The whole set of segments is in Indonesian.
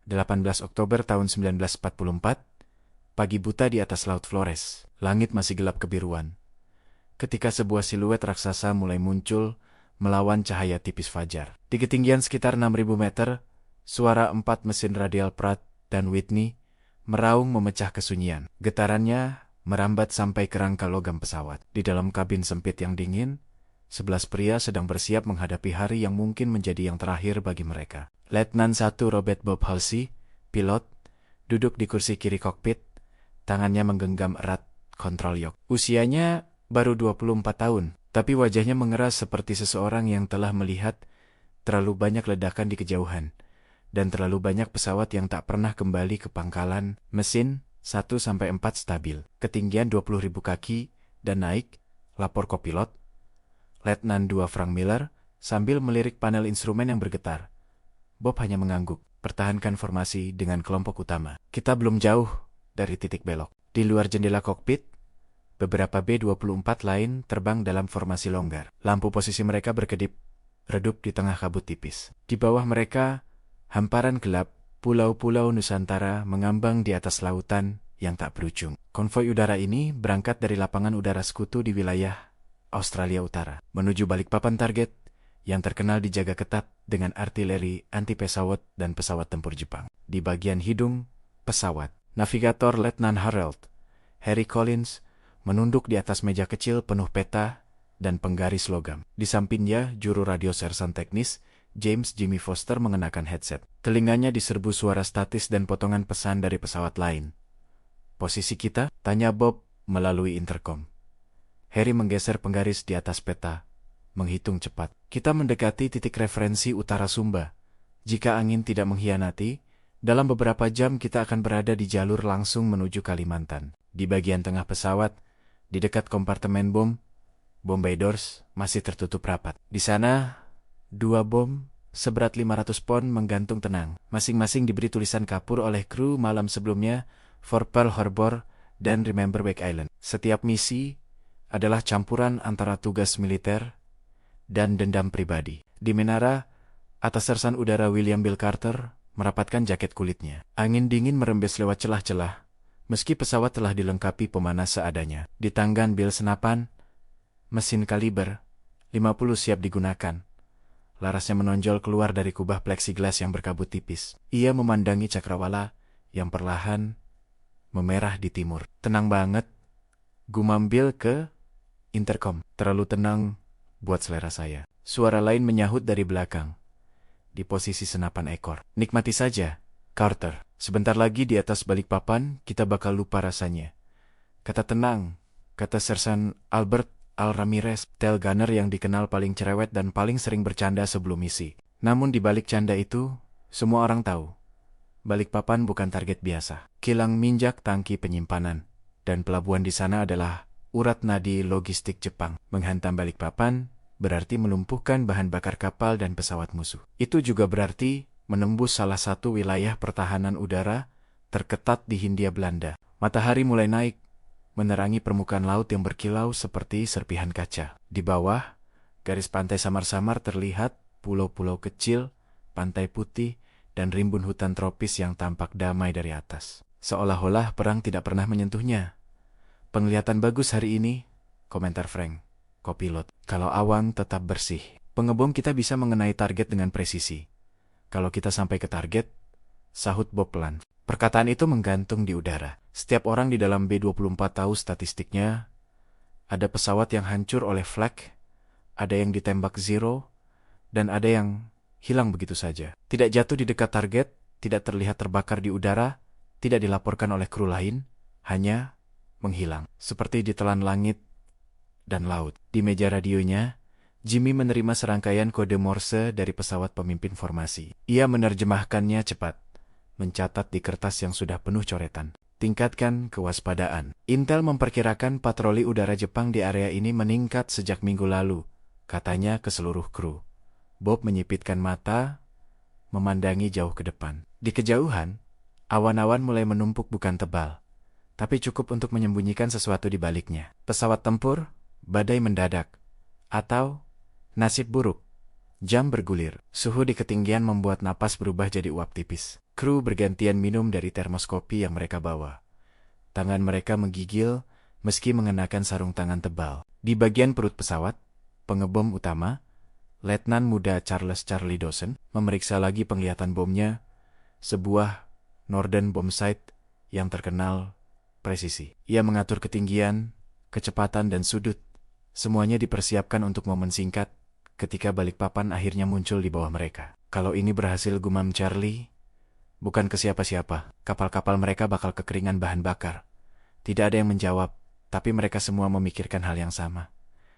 18 Oktober tahun 1944, pagi buta di atas Laut Flores. Langit masih gelap kebiruan. Ketika sebuah siluet raksasa mulai muncul melawan cahaya tipis fajar. Di ketinggian sekitar 6.000 meter, suara 4 mesin radial Pratt dan Whitney meraung memecah kesunyian. Getarannya merambat sampai ke rangka logam pesawat. Di dalam kabin sempit yang dingin, 11 pria sedang bersiap menghadapi hari yang mungkin menjadi yang terakhir bagi mereka. Letnan 1 Robert Bob Halsey, pilot, duduk di kursi kiri kokpit, tangannya menggenggam erat kontrol yok. Usianya baru 24 tahun, tapi wajahnya mengeras seperti seseorang yang telah melihat terlalu banyak ledakan di kejauhan, dan terlalu banyak pesawat yang tak pernah kembali ke pangkalan. Mesin 1-4 stabil, ketinggian 20.000 kaki, dan naik, lapor kopilot, Letnan 2 Frank Miller, sambil melirik panel instrumen yang bergetar. Bob hanya mengangguk, pertahankan formasi dengan kelompok utama. Kita belum jauh dari titik belok. Di luar jendela kokpit, beberapa B-24 lain terbang dalam formasi longgar. Lampu posisi mereka berkedip, redup di tengah kabut tipis. Di bawah mereka, hamparan gelap, pulau-pulau Nusantara mengambang di atas lautan yang tak berujung. Konvoi udara ini berangkat dari lapangan udara sekutu di wilayah Australia Utara, menuju Balikpapan target yang terkenal dijaga ketat dengan artileri anti-pesawat dan pesawat tempur Jepang. Di bagian hidung pesawat, navigator Letnan Harold Harry Collins menunduk di atas meja kecil penuh peta dan penggaris logam. Di sampingnya, juru radio sersan teknis James Jimmy Foster mengenakan headset. Telinganya diserbu suara statis dan potongan pesan dari pesawat lain. Posisi kita? Tanya Bob melalui intercom. Harry menggeser penggaris di atas peta, menghitung cepat. Kita mendekati titik referensi utara Sumba. Jika angin tidak mengkhianati, dalam beberapa jam kita akan berada di jalur langsung menuju Kalimantan. Di bagian tengah pesawat, di dekat kompartemen bom, Bombay Doors masih tertutup rapat. Di sana, 2 bom seberat 500 pon menggantung tenang. Masing-masing diberi tulisan kapur oleh kru malam sebelumnya, For Pearl Harbor dan Remember Wake Island. Setiap misi adalah campuran antara tugas militer dan dendam pribadi. Di menara, atas sersan udara William Bill Carter merapatkan jaket kulitnya. Angin dingin merembes lewat celah-celah, meski pesawat telah dilengkapi pemanas seadanya. Di tanggan Bill senapan, mesin kaliber 50 siap digunakan. Larasnya menonjol keluar dari kubah plexiglas yang berkabut tipis. Ia memandangi cakrawala yang perlahan memerah di timur. Tenang banget, gumam Bill ke intercom. Terlalu tenang buat selera saya. Suara lain menyahut dari belakang, di posisi senapan ekor. Nikmati saja, Carter. Sebentar lagi di atas Balikpapan, kita bakal lupa rasanya. Kata tenang, kata Sersan Albert Al Ramirez, tail gunner yang dikenal paling cerewet dan paling sering bercanda sebelum misi. Namun di balik canda itu, semua orang tahu, Balikpapan bukan target biasa. Kilang minjak tangki penyimpanan, dan pelabuhan di sana adalah urat nadi logistik Jepang. Menghantam Balikpapan berarti melumpuhkan bahan bakar kapal dan pesawat musuh. Itu juga berarti menembus salah satu wilayah pertahanan udara terketat di Hindia Belanda. Matahari mulai naik, menerangi permukaan laut yang berkilau seperti serpihan kaca. Di bawah, garis pantai samar-samar terlihat, pulau-pulau kecil, pantai putih, dan rimbun hutan tropis yang tampak damai dari atas. Seolah-olah perang tidak pernah menyentuhnya. Penglihatan bagus hari ini, komentar Frank, kopilot. Kalau awan tetap bersih, pengebom kita bisa mengenai target dengan presisi. Kalau kita sampai ke target, sahut Bob pelan. Perkataan itu menggantung di udara. Setiap orang di dalam B-24 tahu statistiknya. Ada pesawat yang hancur oleh flak, ada yang ditembak Zero, dan ada yang hilang begitu saja. Tidak jatuh di dekat target, tidak terlihat terbakar di udara, tidak dilaporkan oleh kru lain, hanya menghilang, seperti ditelan langit dan laut. Di meja radionya, Jimmy menerima serangkaian kode Morse dari pesawat pemimpin formasi. Ia menerjemahkannya cepat, mencatat di kertas yang sudah penuh coretan. Tingkatkan kewaspadaan. Intel memperkirakan patroli udara Jepang di area ini meningkat sejak minggu lalu, katanya ke seluruh kru. Bob menyipitkan mata, memandangi jauh ke depan. Di kejauhan, awan-awan mulai menumpuk bukan tebal, tapi cukup untuk menyembunyikan sesuatu di baliknya. Pesawat tempur, badai mendadak, atau nasib buruk, jam bergulir. Suhu di ketinggian membuat napas berubah jadi uap tipis. Kru bergantian minum dari termos kopi yang mereka bawa. Tangan mereka menggigil meski mengenakan sarung tangan tebal. Di bagian perut pesawat, pengebom utama, Letnan muda Charles Charlie Dawson, memeriksa lagi penglihatan bomnya, sebuah Norden bombsight yang terkenal presisi. Ia mengatur ketinggian, kecepatan dan sudut. Semuanya dipersiapkan untuk momen singkat ketika Balikpapan akhirnya muncul di bawah mereka. Kalau ini berhasil, gumam Charlie, bukan ke siapa-siapa, kapal-kapal mereka bakal kekeringan bahan bakar. Tidak ada yang menjawab, tapi mereka semua memikirkan hal yang sama.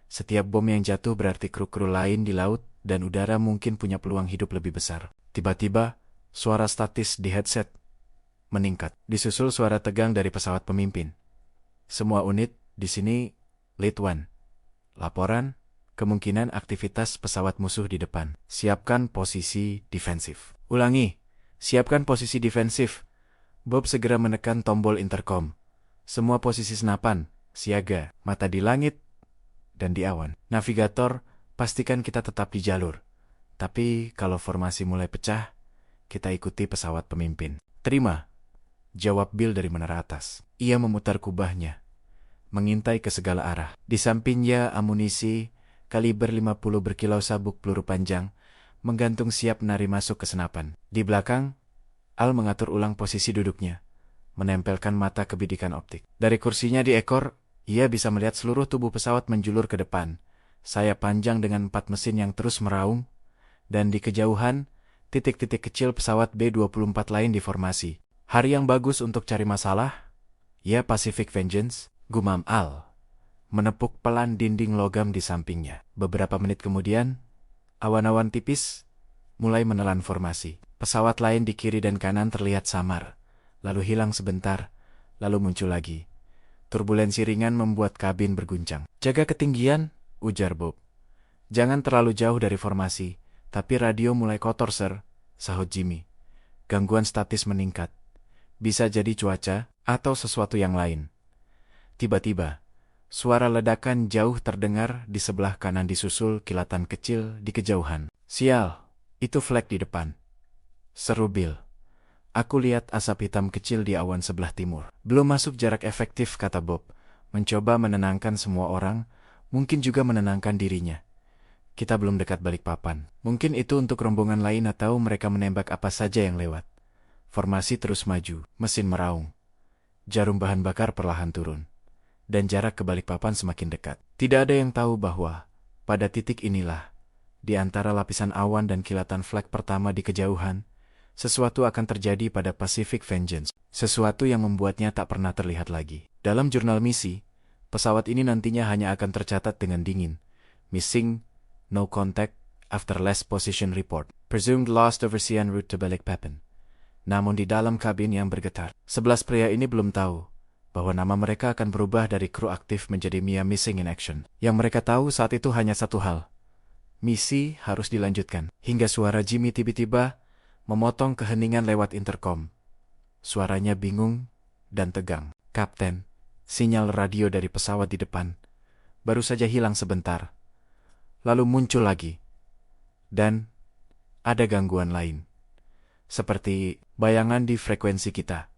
Setiap bom yang jatuh berarti kru-kru lain di laut dan udara mungkin punya peluang hidup lebih besar. Tiba-tiba, suara statis di headset meningkat. Disusul suara tegang dari pesawat pemimpin. Semua unit di sini, Lead One. Laporan, kemungkinan aktivitas pesawat musuh di depan. Siapkan posisi defensif. Ulangi, siapkan posisi defensif. Bob segera menekan tombol intercom. Semua posisi senapan, siaga, mata di langit dan di awan. Navigator, pastikan kita tetap di jalur. Tapi kalau formasi mulai pecah, kita ikuti pesawat pemimpin. Terima, jawab Bill dari menara atas. Ia memutar kubahnya, mengintai ke segala arah. Di sampingnya amunisi kaliber 50 berkilau sabuk peluru panjang, menggantung siap menari masuk ke senapan. Di belakang, Al mengatur ulang posisi duduknya, menempelkan mata ke bidikan optik. Dari kursinya di ekor, ia bisa melihat seluruh tubuh pesawat menjulur ke depan. Sayap panjang dengan 4 mesin yang terus meraung, dan di kejauhan, titik-titik kecil pesawat B-24 lain di formasi. Hari yang bagus untuk cari masalah? Ya, Pacific Vengeance, gumam Al, menepuk pelan dinding logam di sampingnya. Beberapa menit kemudian, awan-awan tipis mulai menelan formasi. Pesawat lain di kiri dan kanan terlihat samar, lalu hilang sebentar, lalu muncul lagi. Turbulensi ringan membuat kabin berguncang. Jaga ketinggian, ujar Bob. Jangan terlalu jauh dari formasi, tapi radio mulai kotor, sir, sahut Jimmy. Gangguan statis meningkat. Bisa jadi cuaca atau sesuatu yang lain. Tiba-tiba, suara ledakan jauh terdengar di sebelah kanan disusul kilatan kecil di kejauhan. Sial, itu flag di depan, seru Bill. Aku lihat asap hitam kecil di awan sebelah timur. Belum masuk jarak efektif, kata Bob, mencoba menenangkan semua orang, mungkin juga menenangkan dirinya. Kita belum dekat Balikpapan. Mungkin itu untuk rombongan lain atau mereka menembak apa saja yang lewat. Formasi terus maju, mesin meraung. Jarum bahan bakar perlahan turun. Dan jarak ke Balikpapan semakin dekat. Tidak ada yang tahu bahwa, pada titik inilah, di antara lapisan awan dan kilatan flag pertama di kejauhan, sesuatu akan terjadi pada Pacific Vengeance. Sesuatu yang membuatnya tak pernah terlihat lagi. Dalam jurnal misi, pesawat ini nantinya hanya akan tercatat dengan dingin. Missing, no contact, after last position report. Presumed lost over sea en route to Balikpapan. Namun di dalam kabin yang bergetar, 11 pria ini belum tahu bahwa nama mereka akan berubah dari kru aktif menjadi Mia Missing in Action. Yang mereka tahu saat itu hanya satu hal. Misi harus dilanjutkan. Hingga suara Jimmy tiba-tiba memotong keheningan lewat intercom. Suaranya bingung dan tegang. Kapten, sinyal radio dari pesawat di depan baru saja hilang sebentar. Lalu muncul lagi. Dan ada gangguan lain. Seperti bayangan di frekuensi kita.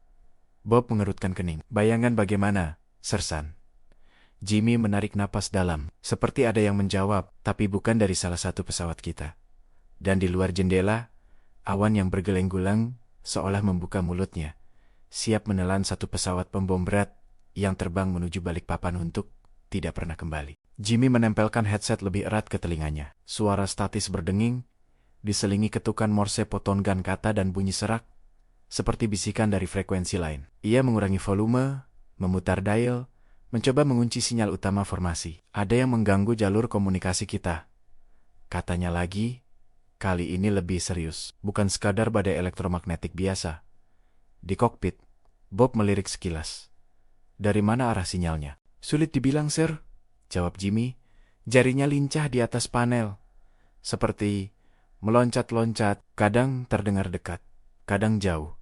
Bob mengerutkan kening. Bayangan bagaimana, Sersan? Jimmy menarik napas dalam, seperti ada yang menjawab, tapi bukan dari salah satu pesawat kita. Dan di luar jendela, awan yang bergeleng-gulang seolah membuka mulutnya, siap menelan satu pesawat pembom berat yang terbang menuju Balikpapan untuk tidak pernah kembali. Jimmy menempelkan headset lebih erat ke telinganya. Suara statis berdenging, diselingi ketukan Morse potongan kata dan bunyi serak, seperti bisikan dari frekuensi lain. Ia mengurangi volume, memutar dial, mencoba mengunci sinyal utama formasi. Ada yang mengganggu jalur komunikasi kita. Katanya lagi, kali ini lebih serius. Bukan sekadar badai elektromagnetik biasa. Di kokpit, Bob melirik sekilas. Dari mana arah sinyalnya? Sulit dibilang, sir, jawab Jimmy. Jarinya lincah di atas panel. Seperti meloncat-loncat, kadang terdengar dekat, kadang jauh.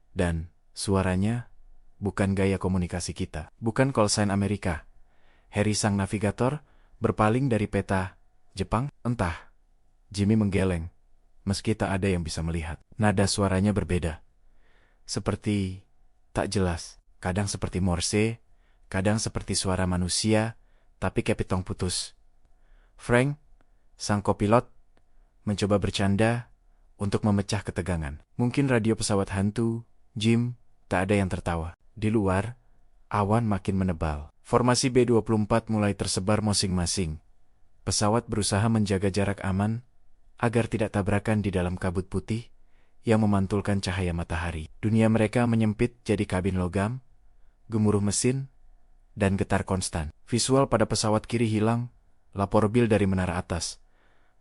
Dan suaranya bukan gaya komunikasi kita. Bukan call sign Amerika. Harry sang navigator berpaling dari peta Jepang, entah. Jimmy menggeleng, meski tak ada yang bisa melihat. Nada suaranya berbeda. seperti tak jelas. Kadang seperti Morse, kadang seperti suara manusia, tapi kepitong putus. Frank, sang kopilot, mencoba bercanda untuk memecah ketegangan. Mungkin radio pesawat hantu, Jim, tak ada yang tertawa. Di luar, awan makin menebal. Formasi B-24 mulai tersebar masing-masing. Pesawat berusaha menjaga jarak aman agar tidak tabrakan di dalam kabut putih yang memantulkan cahaya matahari. Dunia mereka menyempit jadi kabin logam, gemuruh mesin, dan getar konstan. Visual pada pesawat kiri hilang, lapor Bill dari menara atas.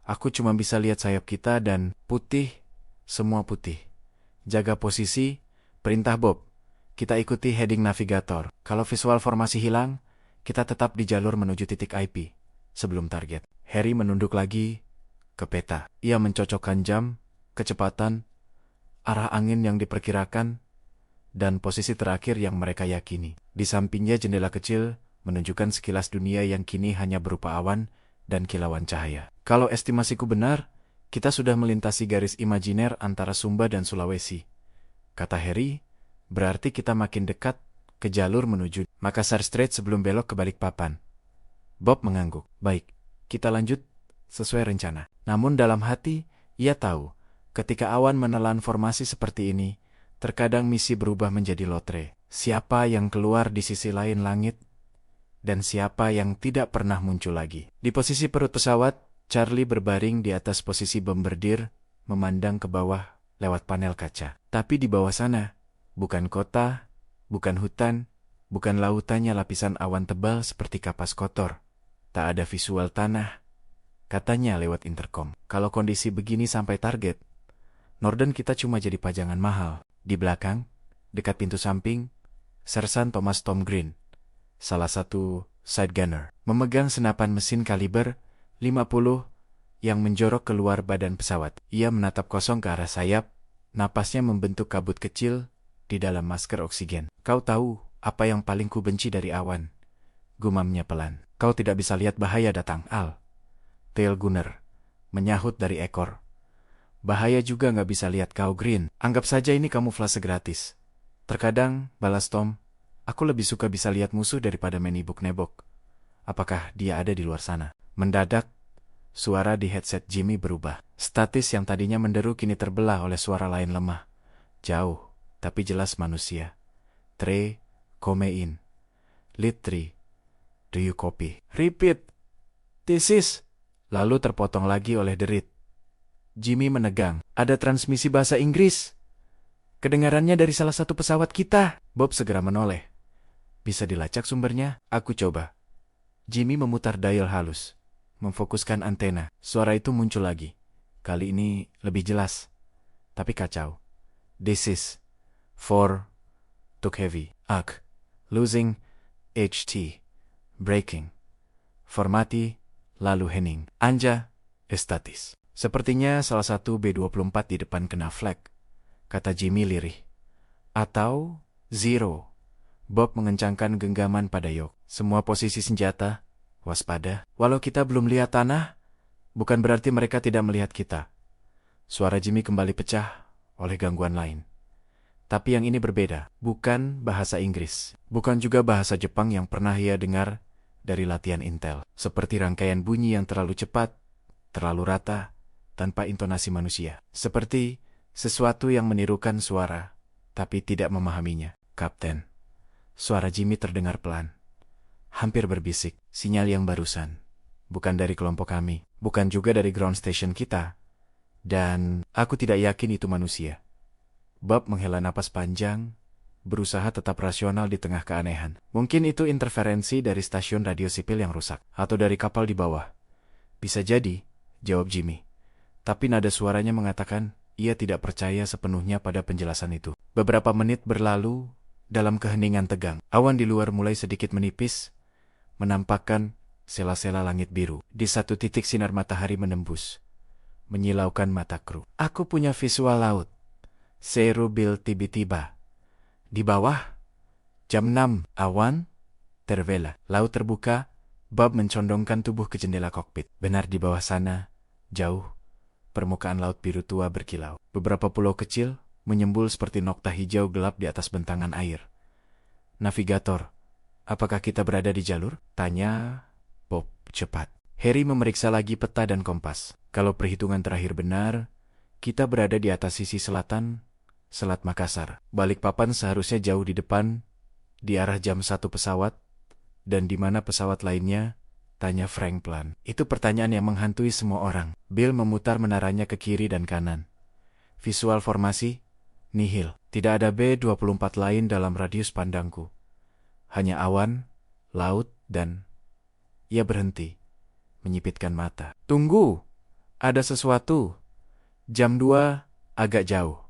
Aku cuma bisa lihat sayap kita dan putih, semua putih. Jaga posisi, perintah Bob. Kita ikuti heading navigator. Kalau visual formasi hilang, kita tetap di jalur menuju titik IP sebelum target. Harry menunduk lagi ke peta. Ia mencocokkan jam, kecepatan, arah angin yang diperkirakan, dan posisi terakhir yang mereka yakini. Di sampingnya jendela kecil menunjukkan sekilas dunia yang kini hanya berupa awan dan kilauan cahaya. Kalau estimasiku benar, kita sudah melintasi garis imajiner antara Sumba dan Sulawesi, kata Harry. Berarti kita makin dekat ke jalur menuju Makassar Strait sebelum belok ke Balikpapan. Bob mengangguk. Baik, kita lanjut sesuai rencana. Namun dalam hati, ia tahu, ketika awan menelan formasi seperti ini, terkadang misi berubah menjadi lotre. Siapa yang keluar di sisi lain langit, dan siapa yang tidak pernah muncul lagi. Di posisi perut pesawat, Charlie berbaring di atas posisi bombardir, memandang ke bawah lewat panel kaca. Tapi di bawah sana, bukan kota, bukan hutan, bukan lautannya lapisan awan tebal seperti kapas kotor. Tak ada visual tanah, katanya lewat intercom. Kalau kondisi begini sampai target, Norden kita cuma jadi pajangan mahal. Di belakang, dekat pintu samping, Sersan Thomas Tom Green, salah satu side gunner, memegang senapan mesin kaliber 50 yang menjorok keluar badan pesawat. Ia menatap kosong ke arah sayap, napasnya membentuk kabut kecil di dalam masker oksigen. Kau tahu apa yang paling ku benci dari awan? Gumamnya pelan. Kau tidak bisa lihat bahaya datang, Al. Tail gunner menyahut dari ekor. Bahaya juga nggak bisa lihat kau, Green. Anggap saja ini kamuflase gratis. Terkadang, balas Tom, aku lebih suka bisa lihat musuh daripada main ibuk-nebok. Apakah dia ada di luar sana? Mendadak, suara di headset Jimmy berubah. Statis yang tadinya menderu kini terbelah oleh suara lain lemah. Jauh, tapi jelas manusia. Trey, come in. Lead 3. Do you copy? Repeat. This is. Lalu terpotong lagi oleh derit. Jimmy menegang. Ada transmisi bahasa Inggris. Kedengarannya dari salah satu pesawat kita. Bob segera menoleh. Bisa dilacak sumbernya? Aku coba. Jimmy memutar dial halus, memfokuskan antena. Suara itu muncul lagi. Kali ini lebih jelas, tapi kacau. This is 4. Took heavy. Ugh. Losing. HT. Breaking. Formati. Lalu Henning. Anja. Estatis. Sepertinya salah satu B-24 di depan kena flag, kata Jimmy lirih. Atau Zero. Bob mengencangkan genggaman pada Yok. Semua posisi senjata. Waspada. Walau kita belum lihat tanah, bukan berarti mereka tidak melihat kita. Suara Jimmy kembali pecah oleh gangguan lain. Tapi yang ini berbeda, bukan bahasa Inggris, bukan juga bahasa Jepang yang pernah ia dengar dari latihan intel. Seperti rangkaian bunyi yang terlalu cepat, terlalu rata, tanpa intonasi manusia. Seperti sesuatu yang menirukan suara, tapi tidak memahaminya. Kapten, suara Jimmy terdengar pelan. Hampir berbisik, sinyal yang barusan. Bukan dari kelompok kami, bukan juga dari ground station kita. Dan aku tidak yakin itu manusia. Bob menghela napas panjang, berusaha tetap rasional di tengah keanehan. Mungkin itu interferensi dari stasiun radio sipil yang rusak, atau dari kapal di bawah. Bisa jadi, jawab Jimmy. Tapi nada suaranya mengatakan ia tidak percaya sepenuhnya pada penjelasan itu. Beberapa menit berlalu dalam keheningan tegang. Awan di luar mulai sedikit menipis, menampakkan sela-sela langit biru. Di satu titik sinar matahari menembus, menyilaukan mata kru. Aku punya visual laut, seru Bill tiba-tiba. Di bawah, jam 6, awan tervela. Laut terbuka. Bob mencondongkan tubuh ke jendela kokpit. Benar di bawah sana, jauh, permukaan laut biru tua berkilau. Beberapa pulau kecil menyembul seperti nokta hijau gelap di atas bentangan air. Navigator, apakah kita berada di jalur? Tanya Bob cepat. Harry memeriksa lagi peta dan kompas. Kalau perhitungan terakhir benar, kita berada di atas sisi selatan, Selat Makassar. Balikpapan seharusnya jauh di depan, di arah jam 1 pesawat, dan di mana pesawat lainnya? Tanya Frank pelan. Itu pertanyaan yang menghantui semua orang. Bill memutar menaranya ke kiri dan kanan. Visual formasi? Nihil. Tidak ada B-24 lain dalam radius pandangku. Hanya awan, laut, dan... Ia berhenti, menyipitkan mata. Tunggu! Ada sesuatu. Jam 2, agak jauh.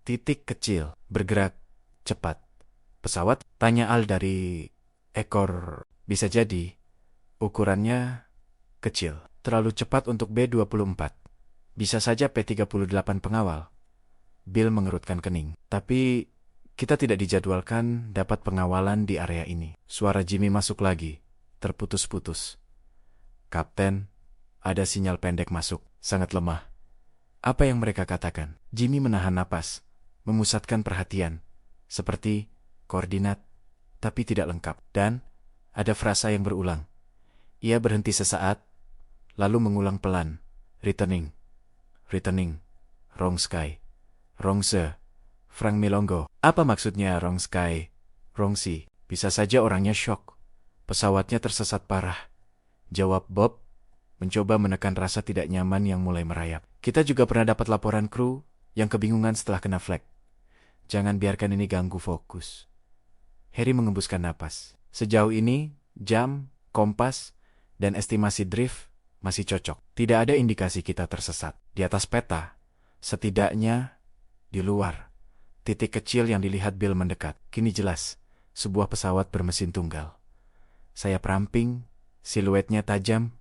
Titik kecil, bergerak, cepat. Pesawat? Tanya Al dari ekor. Bisa jadi. Ukurannya kecil. Terlalu cepat untuk B-24. Bisa saja P-38 pengawal. Bill mengerutkan kening. Tapi kita tidak dijadwalkan dapat pengawalan di area ini. Suara Jimmy masuk lagi. Terputus-putus. Kapten, ada sinyal pendek masuk. Sangat lemah. Apa yang mereka katakan? Jimmy menahan napas. Memusatkan perhatian. Seperti koordinat, tapi tidak lengkap. Dan ada frasa yang berulang. Ia berhenti sesaat, lalu mengulang pelan. Returning. Returning. Wrong sky. Wrong sea. Frank Milongo. Apa maksudnya wrong sky? Wrong sea. Bisa saja orangnya shock. Pesawatnya tersesat parah. Jawab Bob, mencoba menekan rasa tidak nyaman yang mulai merayap. Kita juga pernah dapat laporan kru yang kebingungan setelah kena flek. Jangan biarkan ini ganggu fokus. Harry mengembuskan napas. Sejauh ini, jam, kompas, dan estimasi drift masih cocok. Tidak ada indikasi kita tersesat. Di atas peta, setidaknya di luar, titik kecil yang dilihat Bill mendekat. Kini jelas, sebuah pesawat bermesin tunggal. Sayap ramping, siluetnya tajam.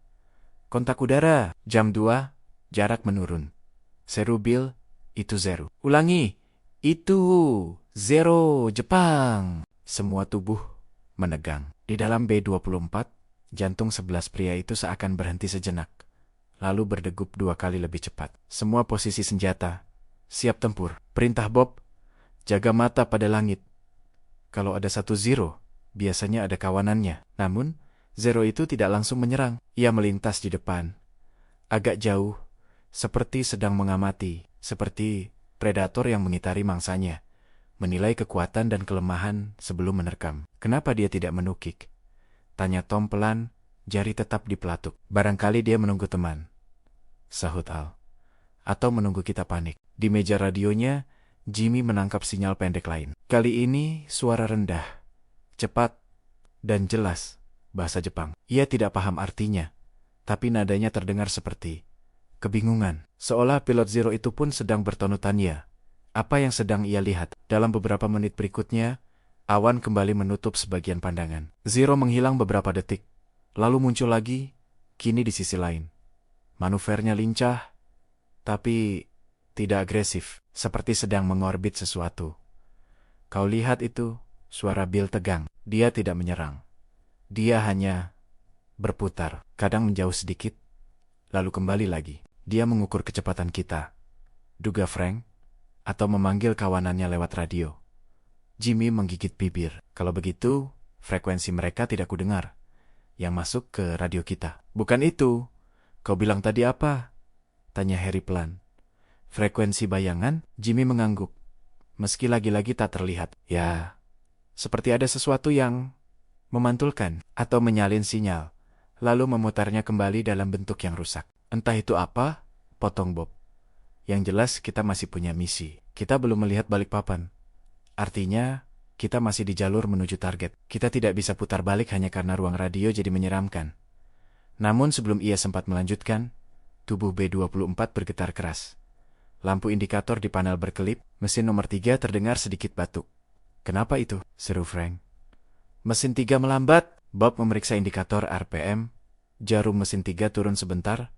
Kontak udara, jam 2, jarak menurun. Seru Bill, itu zero. Ulangi, itu zero, Jepang. Semua tubuh menegang. Di dalam B-24, jantung 11 pria itu seakan berhenti sejenak, lalu berdegup 2 kali lebih cepat. Semua posisi senjata, siap tempur. Perintah Bob, jaga mata pada langit. Kalau ada 1 zero, biasanya ada kawanannya. Namun, zero itu tidak langsung menyerang. Ia melintas di depan. Agak jauh, seperti sedang mengamati, seperti predator yang mengitari mangsanya. Menilai kekuatan dan kelemahan sebelum menerkam. Kenapa dia tidak menukik? Tanya Tom pelan, jari tetap di pelatuk. Barangkali dia menunggu teman. Sahut Al. Atau menunggu kita panik. Di meja radionya, Jimmy menangkap sinyal pendek lain. Kali ini suara rendah, cepat, dan jelas, bahasa Jepang. Ia tidak paham artinya, tapi nadanya terdengar seperti kebingungan. Seolah pilot Zero itu pun sedang bertonu tanya. Apa yang sedang ia lihat? Dalam beberapa menit berikutnya, awan kembali menutup sebagian pandangan. Zero menghilang beberapa detik, lalu muncul lagi, kini di sisi lain. Manuvernya lincah, tapi tidak agresif, seperti sedang mengorbit sesuatu. Kau lihat itu, suara Bill tegang. Dia tidak menyerang. Dia hanya berputar, kadang menjauh sedikit, lalu kembali lagi. Dia mengukur kecepatan kita. Duga Frank, atau memanggil kawanannya lewat radio. Jimmy menggigit bibir. Kalau begitu, frekuensi mereka tidak kudengar. Yang masuk ke radio kita. Bukan itu. Kau bilang tadi apa? Tanya Harry pelan. Frekuensi bayangan? Jimmy mengangguk. Meski lagi-lagi tak terlihat. Ya, seperti ada sesuatu yang memantulkan atau menyalin sinyal, lalu memutarnya kembali dalam bentuk yang rusak. Entah itu apa, potong Bob. Yang jelas kita masih punya misi. Kita belum melihat Balikpapan. Artinya, kita masih di jalur menuju target. Kita tidak bisa putar balik hanya karena ruang radio jadi menyeramkan. Namun sebelum ia sempat melanjutkan, tubuh B-24 bergetar keras. Lampu indikator di panel berkelip, mesin nomor 3 terdengar sedikit batuk. Kenapa itu? Seru Frank. Mesin 3 melambat. Bob memeriksa indikator RPM. Jarum mesin 3 turun sebentar,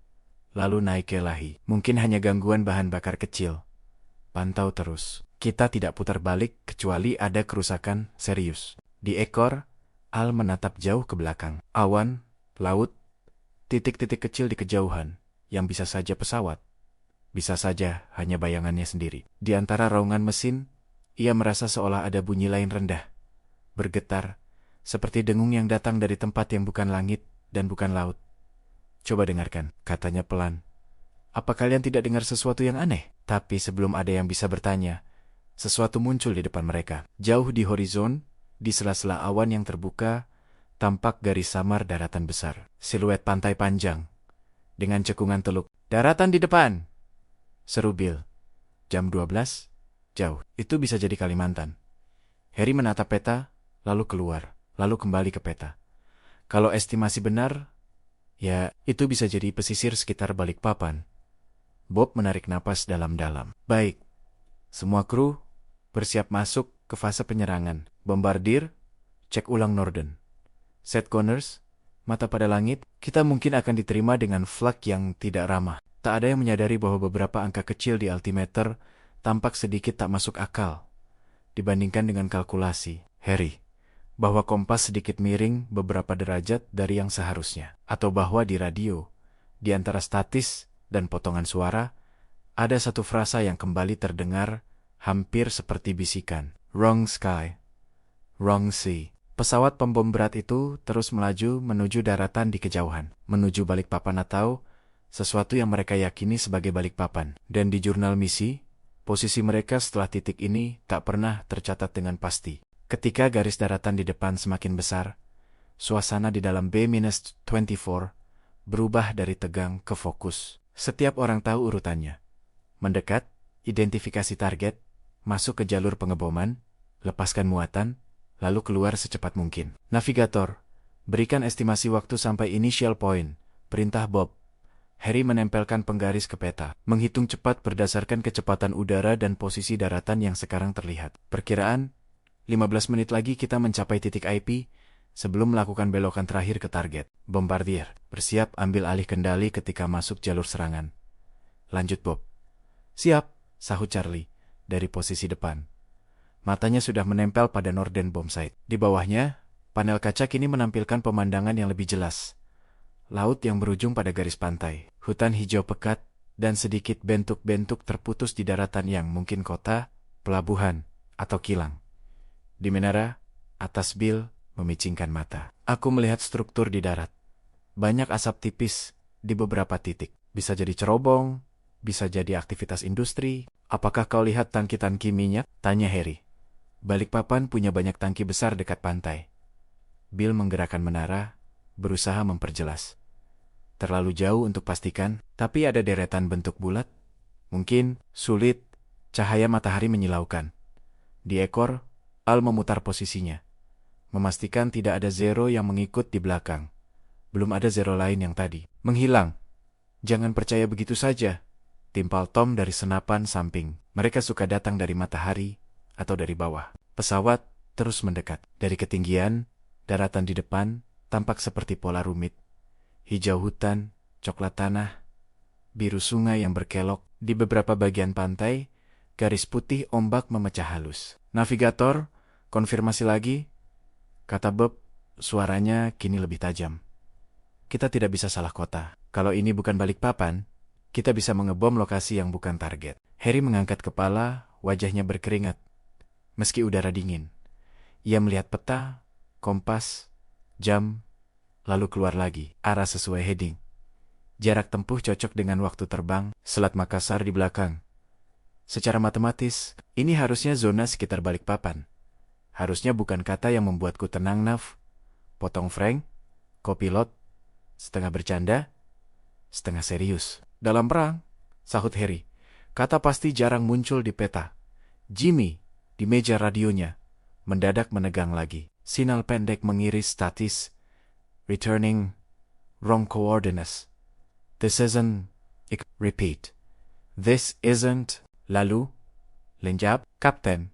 lalu naik ke lahi. Mungkin hanya gangguan bahan bakar kecil. Pantau terus. Kita tidak putar balik kecuali ada kerusakan serius. Di ekor, Al menatap jauh ke belakang. Awan, laut, titik-titik kecil di kejauhan, yang bisa saja pesawat. Bisa saja hanya bayangannya sendiri. Di antara raungan mesin, ia merasa seolah ada bunyi lain rendah, bergetar, seperti dengung yang datang dari tempat yang bukan langit dan bukan laut. Coba dengarkan, katanya pelan. Apa kalian tidak dengar sesuatu yang aneh? Tapi sebelum ada yang bisa bertanya, sesuatu muncul di depan mereka. Jauh di horizon, di sela-sela awan yang terbuka, tampak garis samar daratan besar. Siluet pantai panjang, dengan cekungan teluk. Daratan di depan! Seru Bill. Jam 12, jauh. Itu bisa jadi Kalimantan. Harry menatap peta, lalu keluar, lalu kembali ke peta. Kalau estimasi benar, ya itu bisa jadi pesisir sekitar Balikpapan. Bob menarik napas dalam-dalam. Baik, semua kru bersiap masuk ke fase penyerangan. Bombardir, cek ulang Norden. Set gunners, mata pada langit, kita mungkin akan diterima dengan flag yang tidak ramah. Tak ada yang menyadari bahwa beberapa angka kecil di altimeter tampak sedikit tak masuk akal dibandingkan dengan kalkulasi Harry, bahwa kompas sedikit miring beberapa derajat dari yang seharusnya, atau bahwa di radio, di antara statis dan potongan suara, ada satu frasa yang kembali terdengar hampir seperti bisikan. Wrong sky, wrong sea. Pesawat pembom berat itu terus melaju menuju daratan di kejauhan, menuju Balikpapan atau sesuatu yang mereka yakini sebagai Balikpapan. Dan di jurnal misi, posisi mereka setelah titik ini tak pernah tercatat dengan pasti. Ketika garis daratan di depan semakin besar, suasana di dalam B-24 berubah dari tegang ke fokus. Setiap orang tahu urutannya. Mendekat, identifikasi target, masuk ke jalur pengeboman, lepaskan muatan, lalu keluar secepat mungkin. Navigator, berikan estimasi waktu sampai initial point, perintah Bob. Harry menempelkan penggaris ke peta, menghitung cepat berdasarkan kecepatan udara dan posisi daratan yang sekarang terlihat. Perkiraan, 15 menit lagi kita mencapai titik IP, sebelum melakukan belokan terakhir ke target. Bombardier, bersiap ambil alih kendali ketika masuk jalur serangan. Lanjut Bob. Siap, sahut Charlie, dari posisi depan. Matanya sudah menempel pada Norden bombsight. Di bawahnya, panel kaca kini menampilkan pemandangan yang lebih jelas. Laut yang berujung pada garis pantai, hutan hijau pekat, dan sedikit bentuk-bentuk terputus di daratan yang mungkin kota, pelabuhan, atau kilang. Di menara, atas Bill memicingkan mata. Aku melihat struktur di darat. Banyak asap tipis di beberapa titik. Bisa jadi cerobong, bisa jadi aktivitas industri. Apakah kau lihat tangki-tangki minyak? Tanya Harry. Balikpapan punya banyak tangki besar dekat pantai. Bill menggerakkan menara, berusaha memperjelas. Terlalu jauh untuk pastikan, tapi ada deretan bentuk bulat. Mungkin sulit, cahaya matahari menyilaukan. Di ekor, Al memutar posisinya, memastikan tidak ada zero yang mengikut di belakang. Belum ada zero lain yang tadi. Menghilang. Jangan percaya begitu saja, timpal Tom dari senapan samping. Mereka suka datang dari matahari atau dari bawah. Pesawat terus mendekat. Dari ketinggian, daratan di depan tampak seperti pola rumit. Hijau hutan, coklat tanah, biru sungai yang berkelok. Di beberapa bagian pantai, garis putih ombak memecah halus. Navigator, konfirmasi lagi, kata Bob, suaranya kini lebih tajam. Kita tidak bisa salah kota. Kalau ini bukan Balikpapan, kita bisa mengebom lokasi yang bukan target. Harry mengangkat kepala, wajahnya berkeringat. Meski udara dingin, ia melihat peta, kompas, jam, lalu keluar lagi, arah sesuai heading. Jarak tempuh cocok dengan waktu terbang, Selat Makassar di belakang. Secara matematis, ini harusnya zona sekitar Balikpapan. Harusnya bukan kata yang membuatku tenang, Nav. Potong Frank, kopilot, setengah bercanda, setengah serius. Dalam perang, sahut Harry, kata pasti jarang muncul di peta. Jimmy, di meja radionya, mendadak menegang lagi. Sinyal pendek mengiris statis. Returning, wrong coordinates. This isn't, repeat. This isn't, lalu, lenjap, Kapten,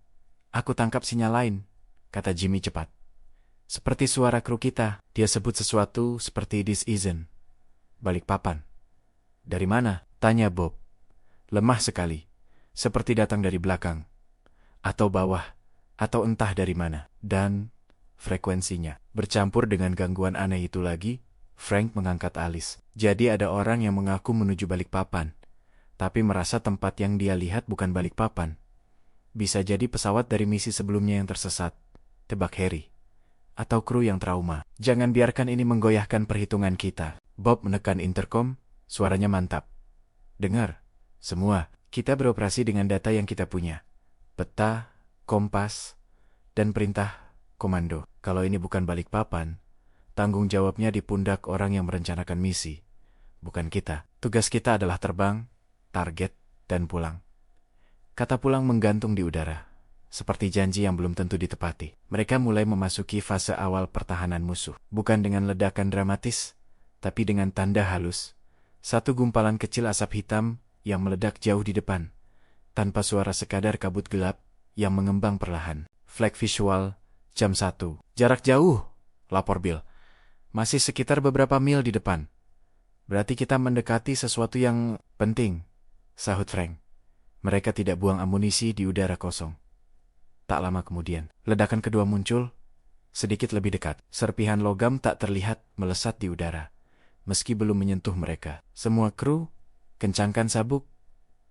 aku tangkap sinyal lain, kata Jimmy cepat. Seperti suara kru kita, dia sebut sesuatu seperti this isn't. Balikpapan. Dari mana? Tanya Bob. Lemah sekali, seperti datang dari belakang, atau bawah, atau entah dari mana. Dan frekuensinya bercampur dengan gangguan aneh itu lagi. Frank mengangkat alis. Jadi ada orang yang mengaku menuju Balikpapan, tapi merasa tempat yang dia lihat bukan Balikpapan. Bisa jadi pesawat dari misi sebelumnya yang tersesat, tebak Harry. Atau kru yang trauma. Jangan biarkan ini menggoyahkan perhitungan kita. Bob menekan intercom, suaranya mantap. Dengar, semua, kita beroperasi dengan data yang kita punya. Peta, kompas, dan perintah komando. Kalau ini bukan Balikpapan, tanggung jawabnya di pundak orang yang merencanakan misi. Bukan kita. Tugas kita adalah terbang, target, dan pulang. Kata pulang menggantung di udara. Seperti janji yang belum tentu ditepati. Mereka mulai memasuki fase awal pertahanan musuh. Bukan dengan ledakan dramatis, tapi dengan tanda halus. Satu gumpalan kecil asap hitam yang meledak jauh di depan. Tanpa suara sekadar kabut gelap yang mengembang perlahan. Flag visual, jam 1. Jarak jauh, lapor Bill. Masih sekitar beberapa mil di depan. Berarti kita mendekati sesuatu yang penting, sahut Frank. Mereka tidak buang amunisi di udara kosong. Tak lama kemudian, ledakan kedua muncul, sedikit lebih dekat. Serpihan logam tak terlihat melesat di udara, meski belum menyentuh mereka. Semua kru, kencangkan sabuk.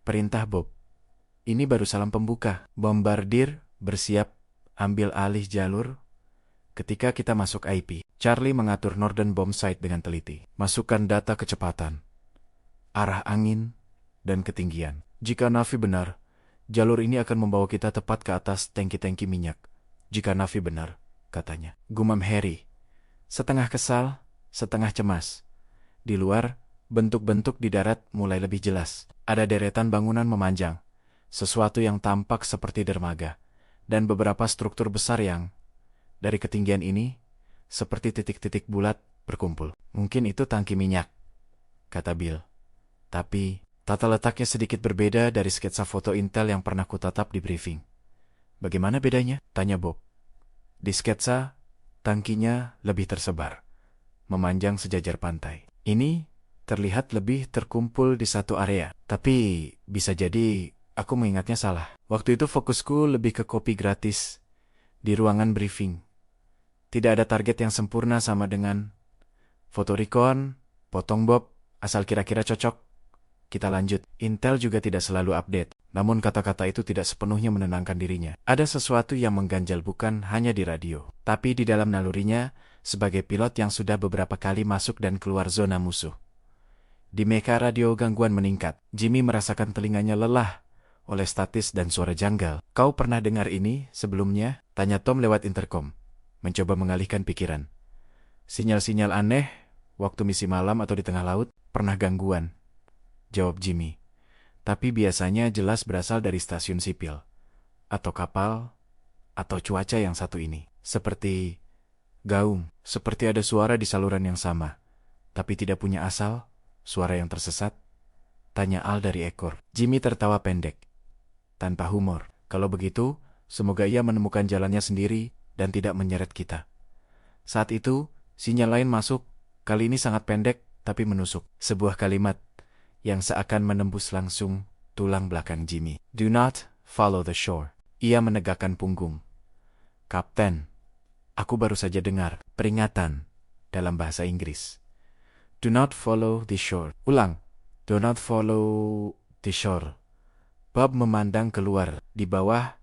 Perintah Bob. Ini baru salam pembuka. Bombardir, bersiap, ambil alih jalur. Ketika kita masuk IP, Charlie mengatur Northern Bomb Sight dengan teliti. Masukkan data kecepatan, arah angin, dan ketinggian. Jika Navi benar, jalur ini akan membawa kita tepat ke atas tangki-tangki minyak. Jika Navi benar, katanya. Gumam Harry. Setengah kesal, setengah cemas. Di luar, bentuk-bentuk di darat mulai lebih jelas. Ada deretan bangunan memanjang, sesuatu yang tampak seperti dermaga, dan beberapa struktur besar yang, dari ketinggian ini, seperti titik-titik bulat berkumpul. Mungkin itu tangki minyak, kata Bill. Tapi, tata letaknya sedikit berbeda dari sketsa foto intel yang pernah kutatap di briefing. Bagaimana bedanya? Tanya Bob. Di sketsa, tangkinya lebih tersebar, memanjang sejajar pantai. Ini terlihat lebih terkumpul di satu area. Tapi, bisa jadi aku mengingatnya salah. Waktu itu fokusku lebih ke kopi gratis di ruangan briefing. Tidak ada target yang sempurna sama dengan foto recon, potong Bob, asal kira-kira cocok. Kita lanjut. Intel juga tidak selalu update. Namun kata-kata itu tidak sepenuhnya menenangkan dirinya. Ada sesuatu yang mengganjal bukan hanya di radio, tapi di dalam nalurinya sebagai pilot yang sudah beberapa kali masuk dan keluar zona musuh. Di meka radio gangguan meningkat. Jimmy merasakan telinganya lelah oleh statis dan suara janggal. Kau pernah dengar ini sebelumnya? Tanya Tom lewat intercom, mencoba mengalihkan pikiran. Sinyal-sinyal aneh, waktu misi malam atau di tengah laut, pernah gangguan, jawab Jimmy. Tapi biasanya jelas berasal dari stasiun sipil, atau kapal, atau cuaca yang satu ini. Seperti gaung, seperti ada suara di saluran yang sama, tapi tidak punya asal, suara yang tersesat. Tanya Al dari ekor. Jimmy tertawa pendek, tanpa humor. Kalau begitu, semoga ia menemukan jalannya sendiri dan tidak menyeret kita. Saat itu, sinyal lain masuk, kali ini sangat pendek tapi menusuk. Sebuah kalimat yang seakan menembus langsung tulang belakang Jimmy. Do not follow the shore. Ia menegakkan punggung. Kapten, aku baru saja dengar peringatan dalam bahasa Inggris. Do not follow the shore. Ulang. Do not follow the shore. Bob memandang keluar. Di bawah,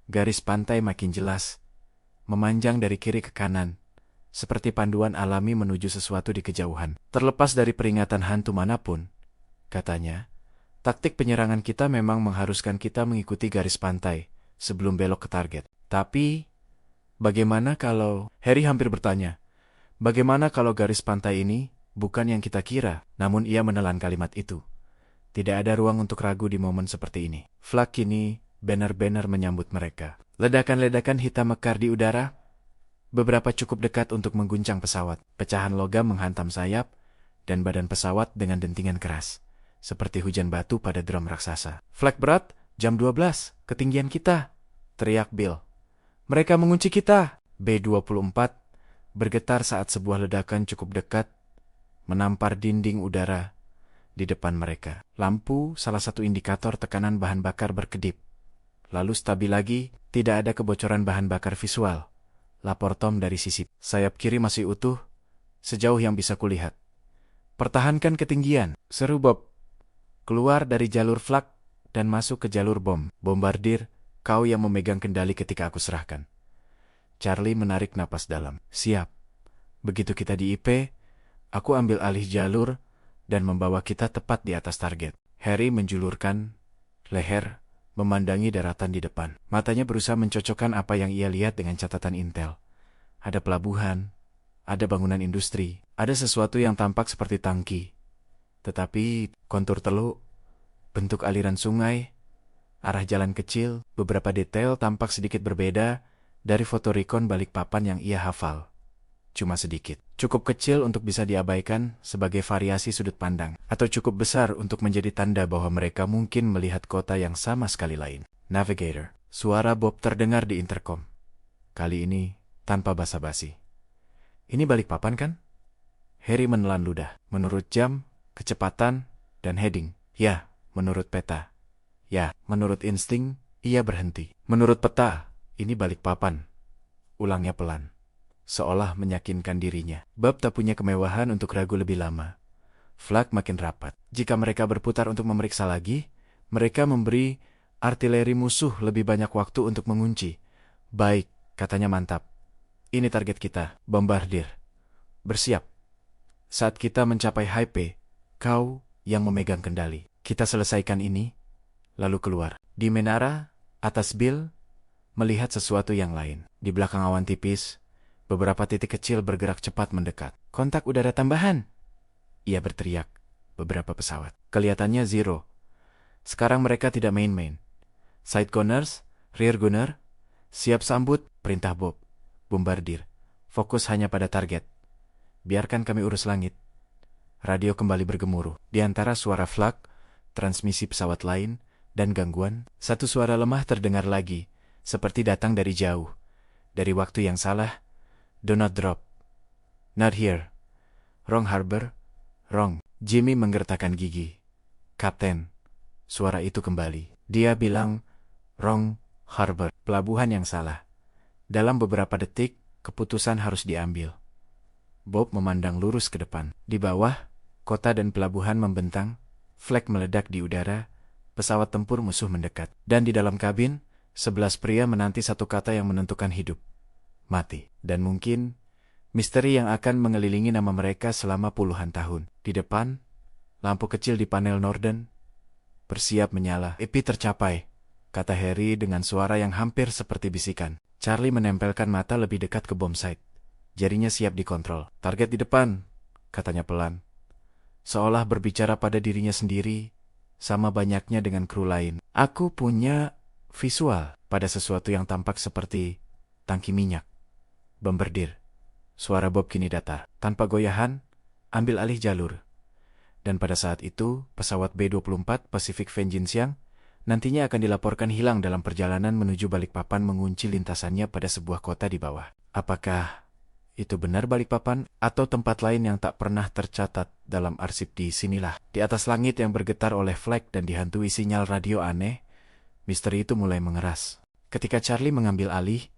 garis pantai makin jelas, memanjang dari kiri ke kanan, seperti panduan alami menuju sesuatu di kejauhan. Terlepas dari peringatan hantu manapun, katanya, taktik penyerangan kita memang mengharuskan kita mengikuti garis pantai sebelum belok ke target. Tapi, bagaimana kalau... Harry hampir bertanya, bagaimana kalau garis pantai ini bukan yang kita kira? Namun ia menelan kalimat itu. Tidak ada ruang untuk ragu di momen seperti ini. Flak kini benar-benar menyambut mereka. Ledakan-ledakan hitam mekar di udara, beberapa cukup dekat untuk mengguncang pesawat. Pecahan logam menghantam sayap dan badan pesawat dengan dentingan keras, seperti hujan batu pada drum raksasa. Flak berat, jam 12, ketinggian kita, teriak Bill. Mereka mengunci kita. B-24 bergetar saat sebuah ledakan cukup dekat menampar dinding udara di depan mereka. Lampu, salah satu indikator tekanan bahan bakar berkedip. Lalu stabil lagi, tidak ada kebocoran bahan bakar visual. Lapor Tom dari sisi sayap kiri masih utuh, sejauh yang bisa kulihat. Pertahankan ketinggian, seru Bob. Keluar dari jalur flak dan masuk ke jalur bom. Bombardir, kau yang memegang kendali ketika aku serahkan. Charlie menarik napas dalam. Siap. Begitu kita di IP, aku ambil alih jalur dan membawa kita tepat di atas target. Harry menjulurkan leher, memandangi daratan di depan. Matanya berusaha mencocokkan apa yang ia lihat dengan catatan intel. Ada pelabuhan, ada bangunan industri, ada sesuatu yang tampak seperti tangki. Tetapi kontur teluk, bentuk aliran sungai, arah jalan kecil, beberapa detail tampak sedikit berbeda dari foto Recon Balikpapan yang ia hafal. Cuma sedikit. Cukup kecil untuk bisa diabaikan sebagai variasi sudut pandang, atau cukup besar untuk menjadi tanda bahwa mereka mungkin melihat kota yang sama sekali lain. Navigator. Suara Bob terdengar di intercom. Kali ini tanpa basa-basi. Ini Balikpapan kan? Harry menelan ludah. Menurut jam, kecepatan, dan heading. Ya, menurut peta. Ya, menurut insting, ia berhenti. Menurut peta, ini Balikpapan. Ulangnya pelan. Seolah meyakinkan dirinya. Bob tak punya kemewahan untuk ragu lebih lama. Flag makin rapat. Jika mereka berputar untuk memeriksa lagi, mereka memberi artileri musuh lebih banyak waktu untuk mengunci. Baik, katanya mantap. Ini target kita, Bombardir. Bersiap. Saat kita mencapai HP, kau yang memegang kendali. Kita selesaikan ini, lalu keluar. Di menara, atas Bill, melihat sesuatu yang lain. Di belakang awan tipis, beberapa titik kecil bergerak cepat mendekat. Kontak udara tambahan. Ia berteriak. Beberapa pesawat. Kelihatannya zero. Sekarang mereka tidak main-main. Side gunners, rear gunner, siap sambut, perintah Bob. Bombardir. Fokus hanya pada target. Biarkan kami urus langit. Radio kembali bergemuruh. Di antara suara flak, transmisi pesawat lain, dan gangguan, satu suara lemah terdengar lagi, seperti datang dari jauh. Dari waktu yang salah. Do not drop. Not here. Wrong harbor. Wrong. Jimmy menggertakkan gigi. Kapten. Suara itu kembali. Dia bilang, wrong harbor. Pelabuhan yang salah. Dalam beberapa detik, keputusan harus diambil. Bob memandang lurus ke depan. Di bawah, kota dan pelabuhan membentang, flag meledak di udara, pesawat tempur musuh mendekat. Dan di dalam kabin, 11 pria menanti satu kata yang menentukan hidup. Mati. Dan mungkin misteri yang akan mengelilingi nama mereka selama puluhan tahun. Di depan, lampu kecil di panel Norden bersiap menyala. Epi tercapai, kata Harry dengan suara yang hampir seperti bisikan. Charlie menempelkan mata lebih dekat ke bom site. Jarinya siap dikontrol. Target di depan, katanya pelan. Seolah berbicara pada dirinya sendiri, sama banyaknya dengan kru lain. Aku punya visual pada sesuatu yang tampak seperti tangki minyak. Bombardir. Suara Bob kini datar. Tanpa goyahan, ambil alih jalur. Dan pada saat itu, pesawat B-24 Pacific Vengeance yang nantinya akan dilaporkan hilang dalam perjalanan menuju Balikpapan mengunci lintasannya pada sebuah kota di bawah. Apakah itu benar Balikpapan atau tempat lain yang tak pernah tercatat dalam arsip di sinilah? Di atas langit yang bergetar oleh flag dan dihantui sinyal radio aneh, misteri itu mulai mengeras. Ketika Charlie mengambil alih,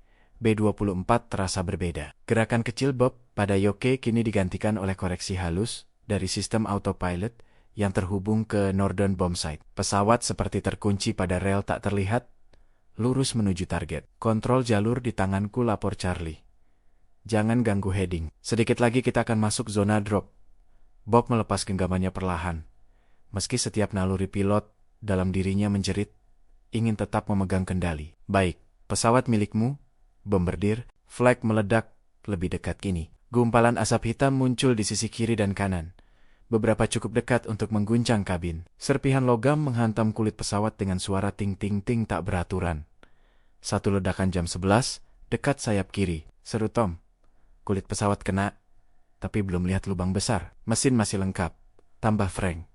B-24 terasa berbeda. Gerakan kecil Bob pada yoke kini digantikan oleh koreksi halus dari sistem autopilot yang terhubung ke Norden Bombsight. Pesawat seperti terkunci pada rel tak terlihat, lurus menuju target. Kontrol jalur di tanganku, lapor Charlie. Jangan ganggu heading. Sedikit lagi kita akan masuk zona drop. Bob melepas genggamannya perlahan. Meski setiap naluri pilot dalam dirinya menjerit, ingin tetap memegang kendali. Baik, pesawat milikmu, Bombardir. Flag meledak lebih dekat kini. Gumpalan asap hitam muncul di sisi kiri dan kanan. Beberapa cukup dekat untuk mengguncang kabin. Serpihan logam menghantam kulit pesawat dengan suara ting-ting-ting tak beraturan. Satu ledakan jam 11, dekat sayap kiri. Seru Tom. Kulit pesawat kena, tapi belum lihat lubang besar. Mesin masih lengkap. Tambah Frank.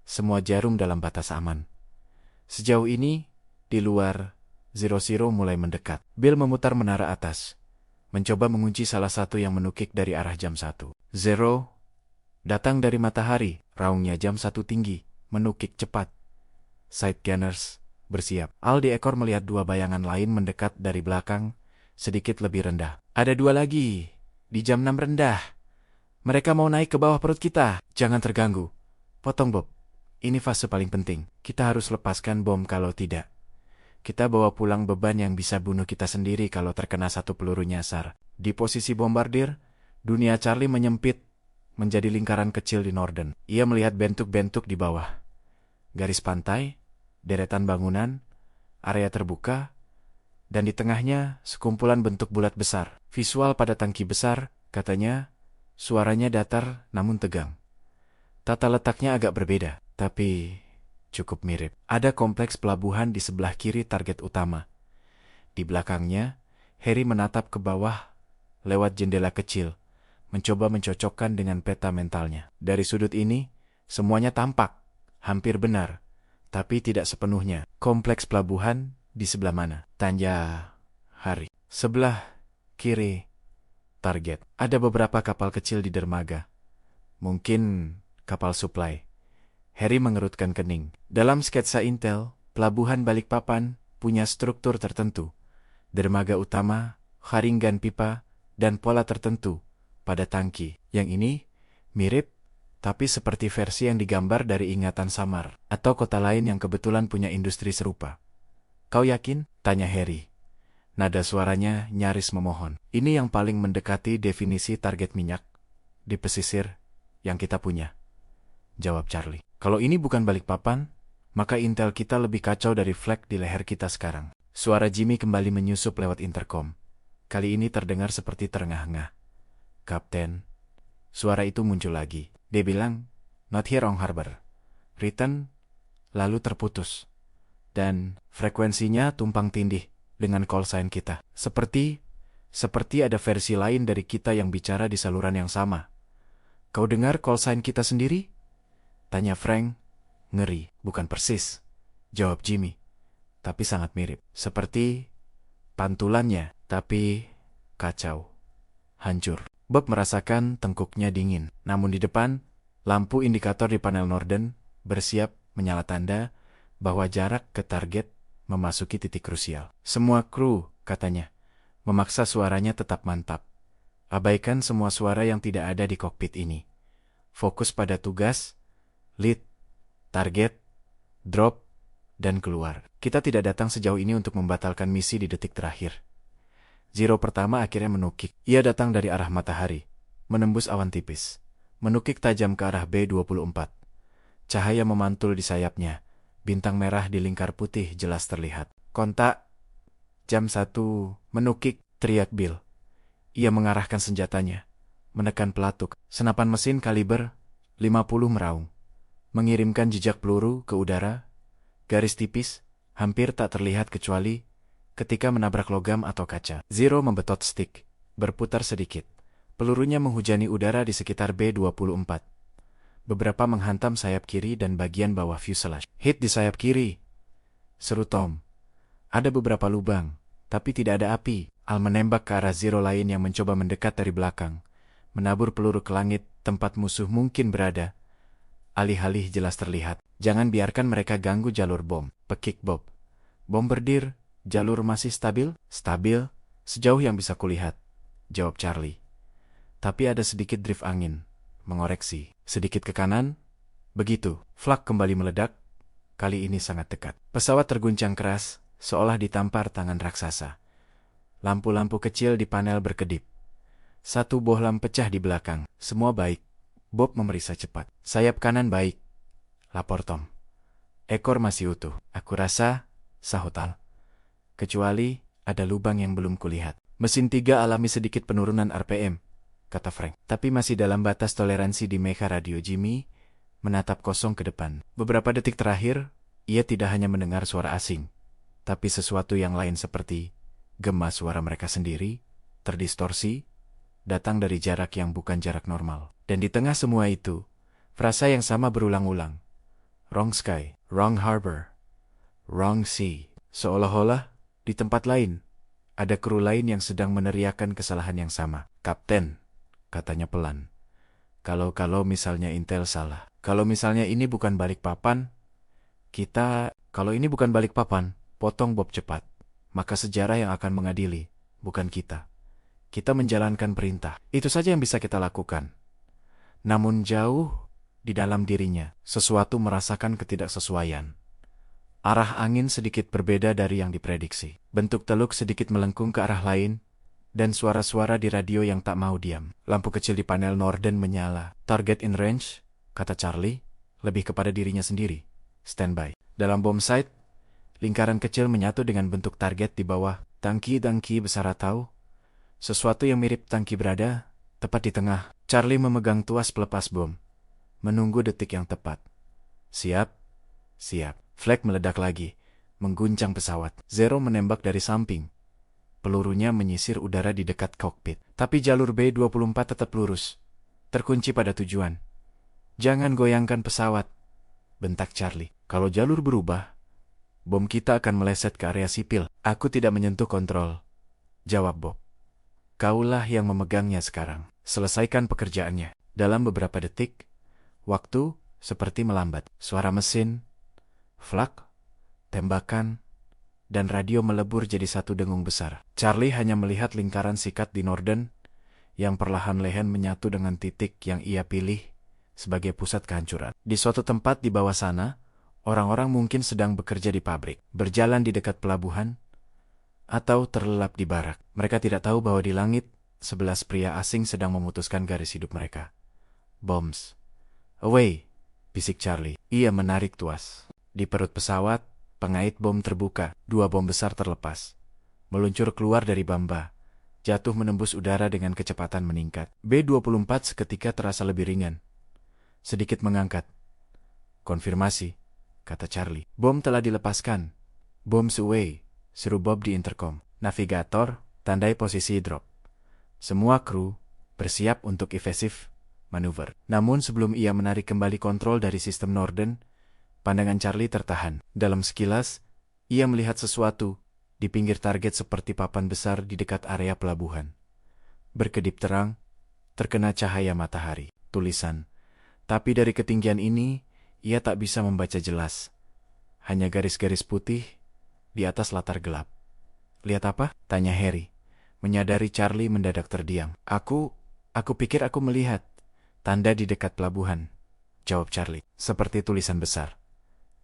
Semua jarum dalam batas aman. Sejauh ini, di luar, Zero mulai mendekat. Bill memutar menara atas. Mencoba mengunci salah satu yang menukik dari arah jam 1. Zero, datang dari matahari, raungnya jam 1 tinggi, menukik cepat. Side gunners, bersiap. Al di ekor melihat dua bayangan lain mendekat dari belakang, sedikit lebih rendah. Ada dua lagi, di jam 6 rendah. Mereka mau naik ke bawah perut kita. Jangan terganggu. Potong Bob. Ini fase paling penting. Kita harus lepaskan bom, kalau tidak kita bawa pulang beban yang bisa bunuh kita sendiri kalau terkena satu peluru nyasar. Di posisi bombardir, dunia Charlie menyempit menjadi lingkaran kecil di Norden. Ia melihat bentuk-bentuk di bawah. Garis pantai, deretan bangunan, area terbuka, dan di tengahnya sekumpulan bentuk bulat besar. Visual pada tangki besar, katanya, suaranya datar namun tegang. Tata letaknya agak berbeda, tapi cukup mirip. Ada kompleks pelabuhan di sebelah kiri target utama. Di belakangnya, Harry menatap ke bawah lewat jendela kecil, mencoba mencocokkan dengan peta mentalnya. Dari sudut ini, semuanya tampak hampir benar, tapi tidak sepenuhnya. Kompleks pelabuhan di sebelah mana? Tanya Harry. Sebelah kiri target. Ada beberapa kapal kecil di dermaga. Mungkin kapal suplai. Harry mengerutkan kening. Dalam sketsa Intel, pelabuhan Balikpapan punya struktur tertentu. Dermaga utama, haringgan pipa, dan pola tertentu pada tangki. Yang ini mirip, tapi seperti versi yang digambar dari ingatan samar. Atau kota lain yang kebetulan punya industri serupa. Kau yakin? Tanya Harry. Nada suaranya nyaris memohon. Ini yang paling mendekati definisi target minyak di pesisir yang kita punya, jawab Charlie. Kalau ini bukan Balikpapan, maka intel kita lebih kacau dari flag di leher kita sekarang. Suara Jimmy kembali menyusup lewat intercom. Kali ini terdengar seperti terengah-engah. Kapten, suara itu muncul lagi. Dia bilang, not here on harbor. Return, lalu terputus. Dan frekuensinya tumpang tindih dengan call sign kita. Seperti ada versi lain dari kita yang bicara di saluran yang sama. Kau dengar call sign kita sendiri? Tanya Frank. Ngeri, bukan persis, jawab Jimmy. Tapi sangat mirip. Seperti pantulannya, tapi kacau. Hancur. Bob merasakan tengkuknya dingin. Namun di depan, lampu indikator di panel Norden bersiap menyala tanda bahwa jarak ke target memasuki titik krusial. Semua kru, katanya, memaksa suaranya tetap mantap. Abaikan semua suara yang tidak ada di kokpit ini. Fokus pada tugas, lead, target, drop, dan keluar. Kita tidak datang sejauh ini untuk membatalkan misi di detik terakhir. Zero pertama akhirnya menukik. Ia datang dari arah matahari, menembus awan tipis, menukik tajam ke arah B-24. Cahaya memantul di sayapnya. Bintang merah di lingkar putih jelas terlihat. Kontak. Jam 1, menukik, teriak Bill. Ia mengarahkan senjatanya, menekan pelatuk. Senapan mesin kaliber 50 meraung, mengirimkan jejak peluru ke udara. Garis tipis, hampir tak terlihat kecuali ketika menabrak logam atau kaca. Zero membetot stick, berputar sedikit. Pelurunya menghujani udara di sekitar B-24. Beberapa menghantam sayap kiri dan bagian bawah fuselage. Hit di sayap kiri, seru Tom. Ada beberapa lubang, tapi tidak ada api. Al menembak ke arah Zero lain yang mencoba mendekat dari belakang, menabur peluru ke langit tempat musuh mungkin berada. Alih-alih jelas terlihat. Jangan biarkan mereka ganggu jalur bom, pekik Bob. Bombardir, jalur masih stabil? Stabil, sejauh yang bisa kulihat, jawab Charlie. Tapi ada sedikit drift angin. Mengoreksi. Sedikit ke kanan. Begitu. Flak kembali meledak. Kali ini sangat dekat. Pesawat terguncang keras, seolah ditampar tangan raksasa. Lampu-lampu kecil di panel berkedip. Satu bohlam pecah di belakang. Semua baik. Bob memeriksa cepat. Sayap kanan baik, lapor Tom. Ekor masih utuh. Aku rasa, sahut Al. Kecuali ada lubang yang belum kulihat. Mesin 3 alami sedikit penurunan RPM, kata Frank. Tapi masih dalam batas toleransi di meka radio. Jimmy menatap kosong ke depan. Beberapa detik terakhir, ia tidak hanya mendengar suara asing, tapi sesuatu yang lain seperti gema suara mereka sendiri, terdistorsi, datang dari jarak yang bukan jarak normal. Dan di tengah semua itu, frasa yang sama berulang-ulang. Wrong sky, wrong harbor, wrong sea. Seolah-olah, di tempat lain, ada kru lain yang sedang meneriakan kesalahan yang sama. Kapten, katanya pelan. Kalau misalnya Intel salah. Kalau misalnya ini bukan Balikpapan, kalau ini bukan Balikpapan, potong Bob cepat. Maka sejarah yang akan mengadili, bukan kita. Kita menjalankan perintah. Itu saja yang bisa kita lakukan. Namun jauh di dalam dirinya. Sesuatu merasakan ketidaksesuaian. Arah angin sedikit berbeda dari yang diprediksi. Bentuk teluk sedikit melengkung ke arah lain, dan suara-suara di radio yang tak mau diam. Lampu kecil di panel Norden menyala. Target in range, kata Charlie, lebih kepada dirinya sendiri. Standby. Dalam bom sight, lingkaran kecil menyatu dengan bentuk target di bawah. Tangki-tangki besar atau sesuatu yang mirip tangki berada tepat di tengah. Charlie memegang tuas pelepas bom, menunggu detik yang tepat. Siap, siap. Flag meledak lagi, mengguncang pesawat. Zero menembak dari samping. Pelurunya menyisir udara di dekat kokpit. Tapi jalur B-24 tetap lurus, terkunci pada tujuan. Jangan goyangkan pesawat, bentak Charlie. Kalau jalur berubah, bom kita akan meleset ke area sipil. Aku tidak menyentuh kontrol, jawab Bob. Kaulah yang memegangnya sekarang. Selesaikan pekerjaannya. Dalam beberapa detik, waktu seperti melambat. Suara mesin, flak, tembakan, dan radio melebur jadi satu dengung besar. Charlie hanya melihat lingkaran sikat di Norden yang perlahan-lahan menyatu dengan titik yang ia pilih sebagai pusat kehancuran. Di suatu tempat di bawah sana, orang-orang mungkin sedang bekerja di pabrik, berjalan di dekat pelabuhan, atau terlelap di barak. Mereka tidak tahu bahwa di langit, 11 pria asing sedang memutuskan garis hidup mereka. Bombs. Away, bisik Charlie. Ia menarik tuas. Di perut pesawat, pengait bom terbuka. 2 bom besar terlepas, meluncur keluar dari bamba, jatuh menembus udara dengan kecepatan meningkat. B-24 seketika terasa lebih ringan, sedikit mengangkat. Konfirmasi, kata Charlie. Bom telah dilepaskan. Bombs away, seru Bob di intercom. Navigator, tandai posisi drop. Semua kru bersiap untuk evasive manuver. Namun sebelum ia menarik kembali kontrol dari sistem Norden, pandangan Charlie tertahan. Dalam sekilas, ia melihat sesuatu di pinggir target seperti papan besar di dekat area pelabuhan. Berkedip terang, terkena cahaya matahari. Tulisan. Tapi dari ketinggian ini, ia tak bisa membaca jelas. Hanya garis-garis putih di atas latar gelap. Lihat apa? Tanya Harry. Menyadari Charlie mendadak terdiam. Aku pikir aku melihat tanda di dekat pelabuhan, jawab Charlie. Seperti tulisan besar.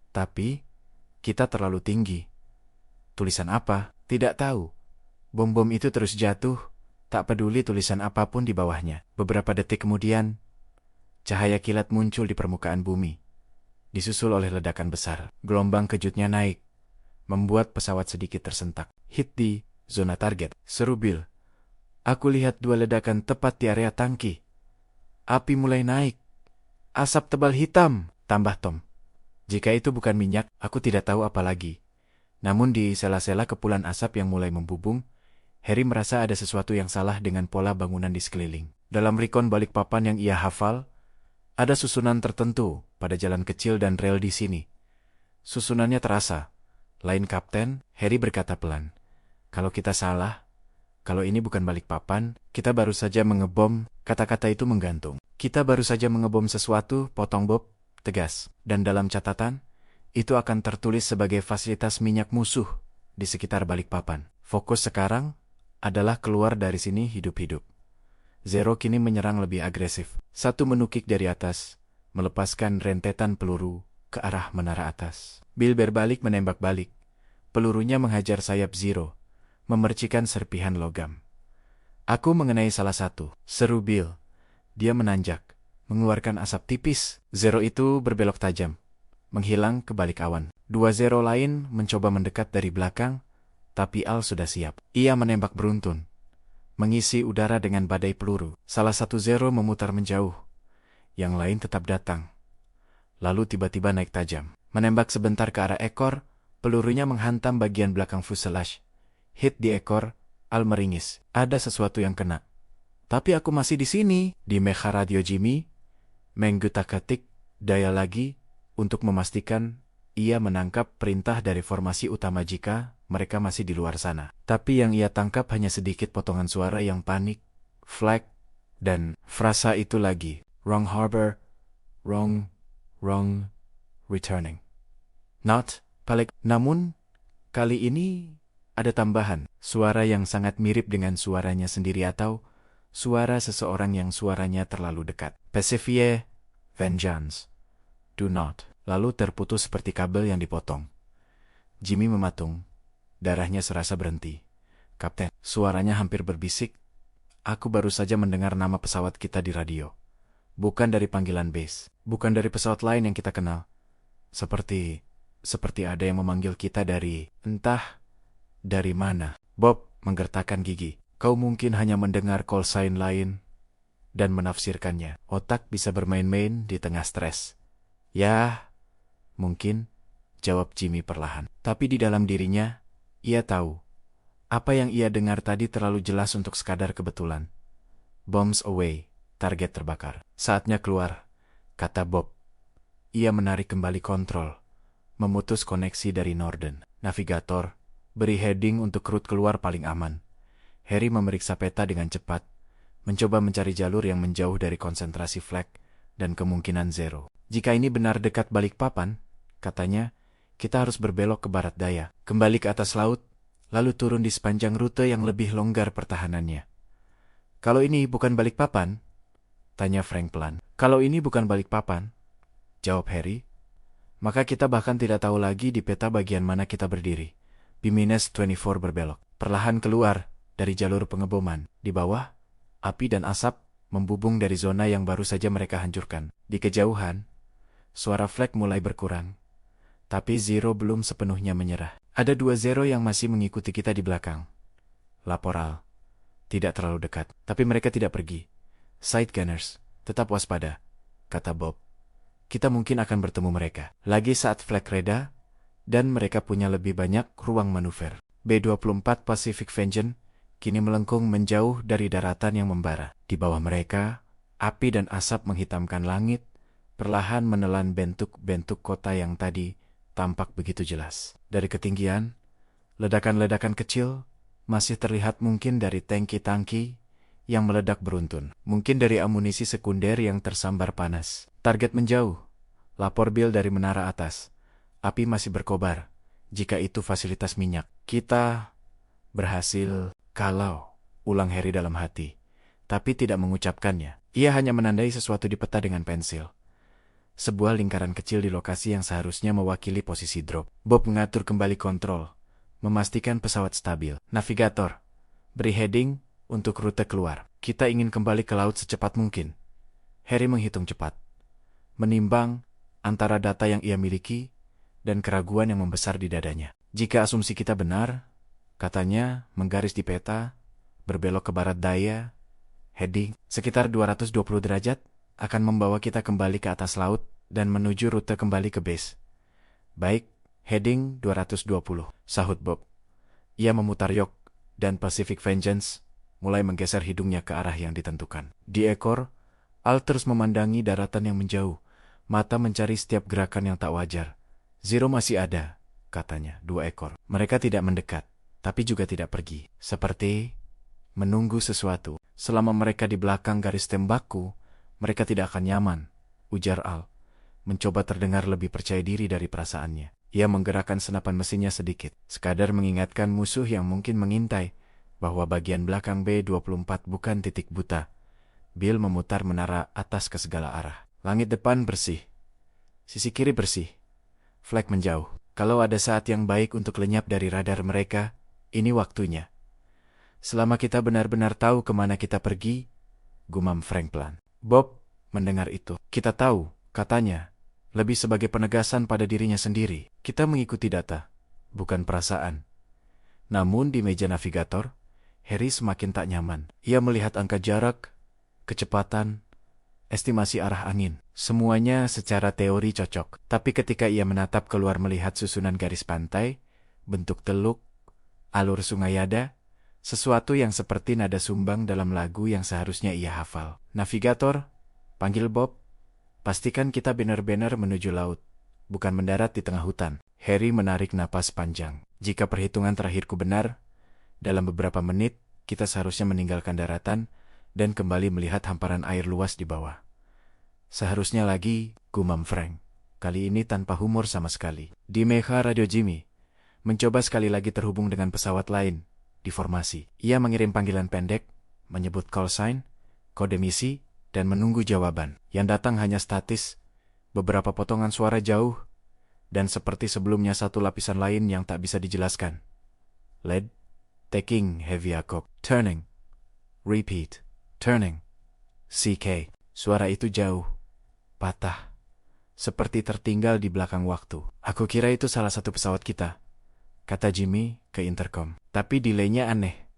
Tapi, kita terlalu tinggi. Tulisan apa? Tidak tahu. Bom-bom itu terus jatuh, tak peduli tulisan apapun di bawahnya. Beberapa detik kemudian, cahaya kilat muncul di permukaan bumi, disusul oleh ledakan besar. Gelombang kejutnya naik, membuat pesawat sedikit tersentak. Hit di zona target, seru Bill. Aku lihat 2 ledakan tepat di area tangki. Api mulai naik. Asap tebal hitam, tambah Tom. Jika itu bukan minyak, aku tidak tahu apa lagi. Namun di sela-sela kepulan asap yang mulai membubung, Harry merasa ada sesuatu yang salah dengan pola bangunan di sekeliling. Dalam rekon Balikpapan yang ia hafal, ada susunan tertentu pada jalan kecil dan rel di sini. Susunannya terasa. Lain Kapten, Harry berkata pelan. Kalau kita salah, kalau ini bukan Balikpapan, kita baru saja mengebom. Kata-kata itu menggantung. Kita baru saja mengebom sesuatu, potong Bob, tegas. Dan dalam catatan, itu akan tertulis sebagai fasilitas minyak musuh di sekitar Balikpapan. Fokus sekarang adalah keluar dari sini hidup-hidup. Zero kini menyerang lebih agresif. Satu menukik dari atas, melepaskan rentetan peluru ke arah menara atas. Bill berbalik menembak balik. Pelurunya menghajar sayap Zero, memercikan serpihan logam. Aku mengenai salah satu, seru Bill. Dia menanjak, mengeluarkan asap tipis. Zero itu berbelok tajam, menghilang ke balik awan. 2 Zero lain mencoba mendekat dari belakang, tapi Al sudah siap. Ia menembak beruntun, mengisi udara dengan badai peluru. Salah satu Zero memutar menjauh, yang lain tetap datang. Lalu tiba-tiba naik tajam, menembak sebentar ke arah ekor. Pelurunya menghantam bagian belakang fuselage. Hit di ekor, Al meringis. Ada sesuatu yang kena. Tapi aku masih di sini. Di mecha radio Jimmy, menggutak-gatik daya lagi untuk memastikan ia menangkap perintah dari formasi utama jika mereka masih di luar sana. Tapi yang ia tangkap hanya sedikit potongan suara yang panik, flag, dan frasa itu lagi. Wrong harbor, wrong, returning. Not, balik. Namun, kali ini ada tambahan. Suara yang sangat mirip dengan suaranya sendiri atau suara seseorang yang suaranya terlalu dekat. Pacifier, Vengeance. Do not. Lalu terputus seperti kabel yang dipotong. Jimmy mematung. Darahnya serasa berhenti. Kapten, suaranya hampir berbisik. Aku baru saja mendengar nama pesawat kita di radio. Bukan dari panggilan base. Bukan dari pesawat lain yang kita kenal. Seperti ada yang memanggil kita dari, entah dari mana. Bob menggertakkan gigi. Kau mungkin hanya mendengar call sign lain dan menafsirkannya. Otak bisa bermain-main di tengah stres. Ya, mungkin, jawab Jimmy perlahan. Tapi di dalam dirinya, ia tahu. Apa yang ia dengar tadi terlalu jelas untuk sekadar kebetulan. Bombs away, target terbakar. Saatnya keluar, kata Bob. Ia menarik kembali kontrol, memutus koneksi dari Norden. Navigator, beri heading untuk rute keluar paling aman. Harry memeriksa peta dengan cepat, mencoba mencari jalur yang menjauh dari konsentrasi flag dan kemungkinan zero. Jika ini benar dekat Balikpapan, katanya, kita harus berbelok ke barat daya, kembali ke atas laut, lalu turun di sepanjang rute yang lebih longgar pertahanannya. Kalau ini bukan Balikpapan? Tanya Frank pelan. Kalau ini bukan Balikpapan, jawab Harry, maka kita bahkan tidak tahu lagi di peta bagian mana kita berdiri. B-24 berbelok, perlahan keluar dari jalur pengeboman. Di bawah, api dan asap membubung dari zona yang baru saja mereka hancurkan. Di kejauhan, suara flag mulai berkurang. Tapi Zero belum sepenuhnya menyerah. Ada 2 Zero yang masih mengikuti kita di belakang. Lapor Al. Tidak terlalu dekat, tapi mereka tidak pergi. Side gunners, tetap waspada, kata Bob. Kita mungkin akan bertemu mereka lagi saat flag reda, dan mereka punya lebih banyak ruang manuver. B-24 Pacific Vengeance kini melengkung menjauh dari daratan yang membara. Di bawah mereka, api dan asap menghitamkan langit, perlahan menelan bentuk-bentuk kota yang tadi tampak begitu jelas. Dari ketinggian, ledakan-ledakan kecil masih terlihat, mungkin dari tangki-tangki yang meledak beruntun. Mungkin dari amunisi sekunder yang tersambar panas. Target menjauh. Lapor Bill dari menara atas. Api masih berkobar. Jika itu fasilitas minyak. Kita berhasil. Kalau, ulang Harry dalam hati. Tapi tidak mengucapkannya. Ia hanya menandai sesuatu di peta dengan pensil. Sebuah lingkaran kecil di lokasi yang seharusnya mewakili posisi drop. Bob mengatur kembali kontrol. Memastikan pesawat stabil. Navigator, beri heading untuk rute keluar. Kita ingin kembali ke laut secepat mungkin. Harry menghitung cepat. Menimbang antara data yang ia miliki dan keraguan yang membesar di dadanya. Jika asumsi kita benar, katanya menggaris di peta, berbelok ke barat daya, heading sekitar 220 derajat, akan membawa kita kembali ke atas laut dan menuju rute kembali ke base. Baik, heading 220, sahut Bob. Ia memutar yok, dan Pacific Vengeance mulai menggeser hidungnya ke arah yang ditentukan. Di ekor, Al terus memandangi daratan yang menjauh, mata mencari setiap gerakan yang tak wajar. Zero masih ada, katanya, 2 ekor. Mereka tidak mendekat, tapi juga tidak pergi. Seperti menunggu sesuatu. Selama mereka di belakang garis tembakku, mereka tidak akan nyaman, ujar Al. Mencoba terdengar lebih percaya diri dari perasaannya. Ia menggerakkan senapan mesinnya sedikit, sekadar mengingatkan musuh yang mungkin mengintai bahwa bagian belakang B-24 bukan titik buta. Bill memutar menara atas ke segala arah. Langit depan bersih. Sisi kiri bersih. Flag menjauh. Kalau ada saat yang baik untuk lenyap dari radar mereka, ini waktunya. Selama kita benar-benar tahu kemana kita pergi, gumam Frank pelan. Bob mendengar itu. Kita tahu, katanya, lebih sebagai penegasan pada dirinya sendiri. Kita mengikuti data, bukan perasaan. Namun di meja navigator, Harry semakin tak nyaman. Ia melihat angka jarak, kecepatan, estimasi arah angin. Semuanya secara teori cocok. Tapi ketika ia menatap keluar melihat susunan garis pantai, bentuk teluk, alur sungai ada, sesuatu yang seperti nada sumbang dalam lagu yang seharusnya ia hafal. Navigator, panggil Bob. Pastikan kita benar-benar menuju laut, bukan mendarat di tengah hutan. Harry menarik napas panjang. Jika perhitungan terakhirku benar, dalam beberapa menit, kita seharusnya meninggalkan daratan dan kembali melihat hamparan air luas di bawah. Seharusnya lagi, gumam Frank. Kali ini tanpa humor sama sekali. Di meja radio Jimmy, mencoba sekali lagi terhubung dengan pesawat lain, di formasi. Ia mengirim panggilan pendek, menyebut call sign, kode misi, dan menunggu jawaban. Yang datang hanya statis, beberapa potongan suara jauh, dan seperti sebelumnya satu lapisan lain yang tak bisa dijelaskan. Lead, taking heavy akok, turning, repeat, turning, CK. Suara itu jauh, patah, seperti tertinggal di belakang waktu. Aku kira itu salah satu pesawat kita, kata Jimmy ke intercom. Tapi delaynya aneh.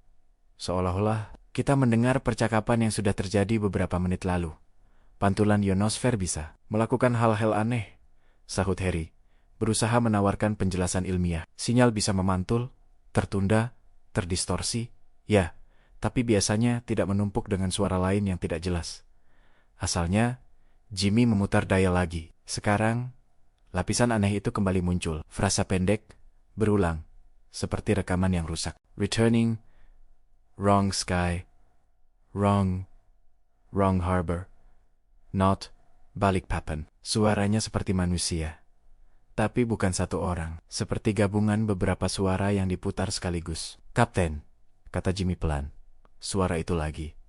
Seolah-olah kita mendengar percakapan yang sudah terjadi beberapa menit lalu. Pantulan ionosfer bisa melakukan hal-hal aneh, sahut Harry, berusaha menawarkan penjelasan ilmiah. Sinyal bisa memantul, tertunda, terdistorsi, ya, tapi biasanya tidak menumpuk dengan suara lain yang tidak jelas. Asalnya, Jimmy memutar dial lagi. Sekarang, lapisan aneh itu kembali muncul. Frasa pendek, berulang, seperti rekaman yang rusak. Returning, wrong sky, wrong harbor, not Balikpapan. Suaranya seperti manusia, tapi bukan satu orang. Seperti gabungan beberapa suara yang diputar sekaligus. Kapten, kata Jimmy pelan. Suara itu lagi.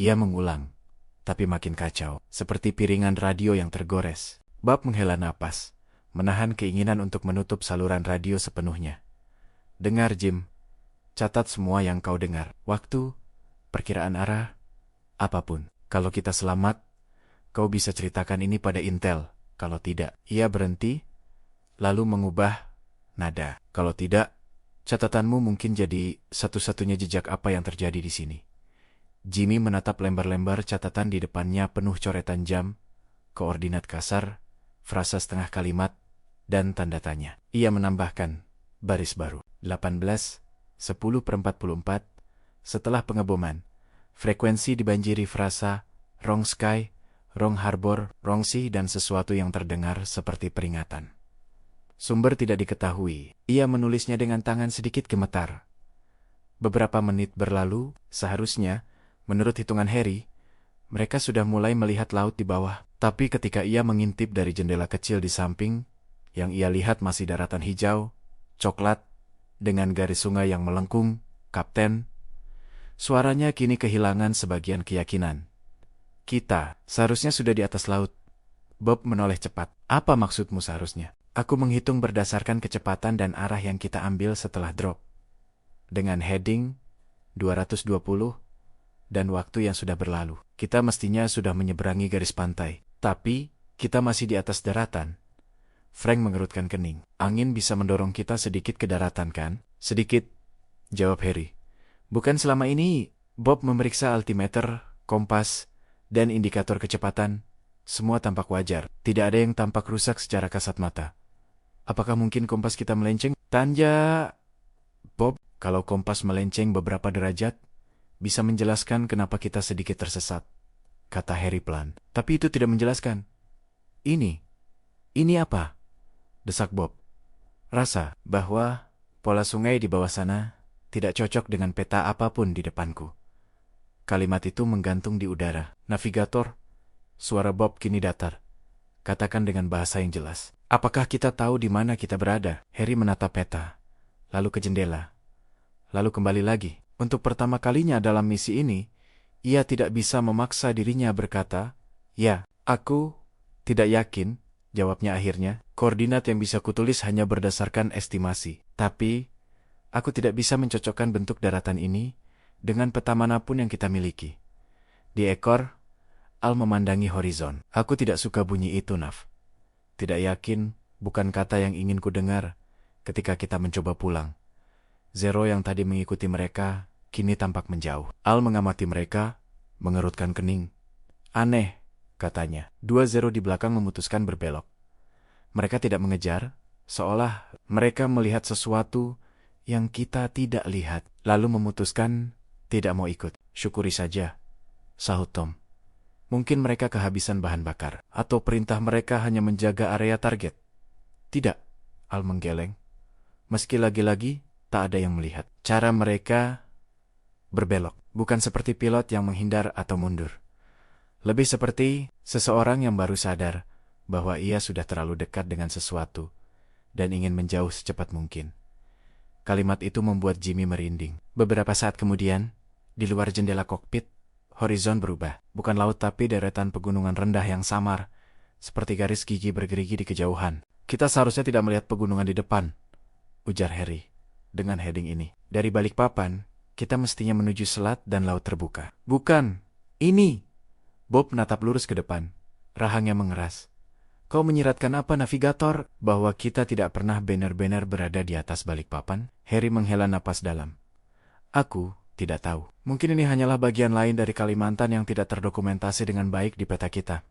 Ia mengulang, tapi makin kacau, seperti piringan radio yang tergores. Bob menghela napas, menahan keinginan untuk menutup saluran radio sepenuhnya. Dengar, Jim. Catat semua yang kau dengar. Waktu, perkiraan arah, apapun. Kalau kita selamat, kau bisa ceritakan ini pada Intel. Kalau tidak, ia berhenti, lalu mengubah nada. Kalau tidak, catatanmu mungkin jadi satu-satunya jejak apa yang terjadi di sini. Jimmy menatap lembar-lembar catatan di depannya penuh coretan jam, koordinat kasar, frasa setengah kalimat, dan tanda tanya. Ia menambahkan baris baru. 18:10:44. Setelah pengeboman, frekuensi dibanjiri frasa wrong sky, wrong harbor, wrong sea, dan sesuatu yang terdengar seperti peringatan. Sumber tidak diketahui. Ia menulisnya dengan tangan sedikit gemetar. Beberapa menit berlalu, seharusnya, menurut hitungan Harry, mereka sudah mulai melihat laut di bawah. Tapi ketika ia mengintip dari jendela kecil di samping, yang ia lihat masih daratan hijau, coklat, dengan garis sungai yang melengkung, Kapten, suaranya kini kehilangan sebagian keyakinan. Kita seharusnya sudah di atas laut. Bob menoleh cepat. Apa maksudmu seharusnya? Aku menghitung berdasarkan kecepatan dan arah yang kita ambil setelah drop. Dengan heading 220 dan waktu yang sudah berlalu, kita mestinya sudah menyeberangi garis pantai. Tapi, kita masih di atas daratan. Frank mengerutkan kening. Angin bisa mendorong kita sedikit ke daratan, kan? Sedikit, jawab Harry. Bukan selama ini. Bob memeriksa altimeter, kompas, dan indikator kecepatan. Semua tampak wajar. Tidak ada yang tampak rusak secara kasat mata. Apakah mungkin kompas kita melenceng? Tanya Bob, kalau kompas melenceng beberapa derajat, bisa menjelaskan kenapa kita sedikit tersesat, kata Harry pelan. Tapi itu tidak menjelaskan. Ini apa? Desak Bob. Rasa bahwa pola sungai di bawah sana tidak cocok dengan peta apapun di depanku. Kalimat itu menggantung di udara. Navigator, suara Bob kini datar. Katakan dengan bahasa yang jelas. Apakah kita tahu di mana kita berada? Harry menatap peta, lalu ke jendela, lalu kembali lagi. Untuk pertama kalinya dalam misi ini, ia tidak bisa memaksa dirinya berkata, "Ya, aku tidak yakin," jawabnya akhirnya. Koordinat yang bisa kutulis hanya berdasarkan estimasi. Tapi, aku tidak bisa mencocokkan bentuk daratan ini dengan peta manapun yang kita miliki. Di ekor, Al memandangi horizon. Aku tidak suka bunyi itu, Nav. Tidak yakin, bukan kata yang ingin ku dengar ketika kita mencoba pulang. Zero yang tadi mengikuti mereka, kini tampak menjauh. Al mengamati mereka, mengerutkan kening. Aneh, katanya. 2 Zero di belakang memutuskan berbelok. Mereka tidak mengejar, seolah mereka melihat sesuatu yang kita tidak lihat, lalu memutuskan tidak mau ikut. Syukuri saja, sahut Tom. Mungkin mereka kehabisan bahan bakar, atau perintah mereka hanya menjaga area target. Tidak, Al menggeleng. Meski lagi-lagi tak ada yang melihat. Cara mereka berbelok, bukan seperti pilot yang menghindar atau mundur. Lebih seperti seseorang yang baru sadar bahwa ia sudah terlalu dekat dengan sesuatu dan ingin menjauh secepat mungkin. Kalimat itu membuat Jimmy merinding. Beberapa saat kemudian, di luar jendela kokpit, Horizon berubah. Bukan laut tapi deretan pegunungan rendah yang samar, seperti garis gigi bergerigi di kejauhan. Kita seharusnya tidak melihat pegunungan di depan, ujar Harry, dengan heading ini. Dari Balikpapan, kita mestinya menuju selat dan laut terbuka. Bukan, ini. Bob menatap lurus ke depan. Rahangnya mengeras. Kau menyiratkan apa, navigator? Bahwa kita tidak pernah benar-benar berada di atas Balikpapan? Harry menghela napas dalam. Aku tidak tahu. Mungkin ini hanyalah bagian lain dari Kalimantan yang tidak terdokumentasi dengan baik di peta kita.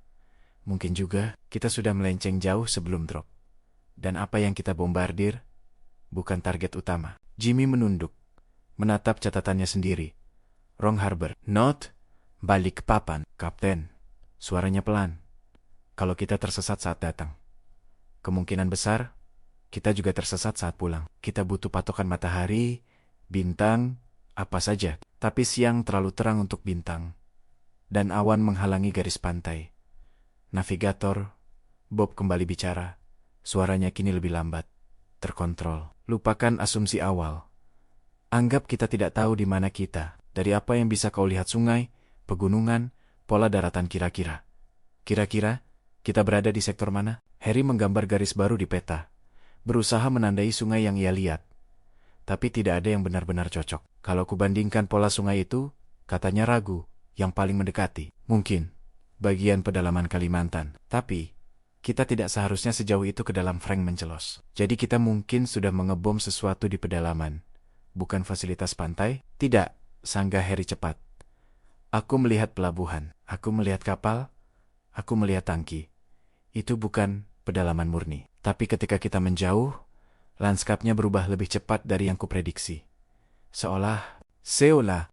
Mungkin juga kita sudah melenceng jauh sebelum drop. Dan apa yang kita bombardir bukan target utama. Jimmy menunduk, menatap catatannya sendiri. Wrong harbor, not Balikpapan. Kapten, suaranya pelan. Kalau kita tersesat saat datang, kemungkinan besar kita juga tersesat saat pulang. Kita butuh patokan matahari, bintang, apa saja. Tapi siang terlalu terang untuk bintang, dan awan menghalangi garis pantai. Navigator, Bob kembali bicara. Suaranya kini lebih lambat, terkontrol. Lupakan asumsi awal. Anggap kita tidak tahu di mana kita. Dari apa yang bisa kau lihat, sungai, pegunungan, pola daratan kira-kira. Kira-kira, kita berada di sektor mana? Harry menggambar garis baru di peta, berusaha menandai sungai yang ia lihat. Tapi tidak ada yang benar-benar cocok. Kalau kubandingkan pola sungai itu, katanya Ragu, yang paling mendekati. Mungkin bagian pedalaman Kalimantan. Tapi kita tidak seharusnya sejauh itu ke dalam. Frank mencelos. Jadi kita mungkin sudah mengebom sesuatu di pedalaman. Bukan fasilitas pantai? Tidak, sanggah Harry cepat. Aku melihat pelabuhan. Aku melihat kapal. Aku melihat tangki. Itu bukan pedalaman murni. Tapi ketika kita menjauh, lanskapnya berubah lebih cepat dari yang kuprediksi. Seolah,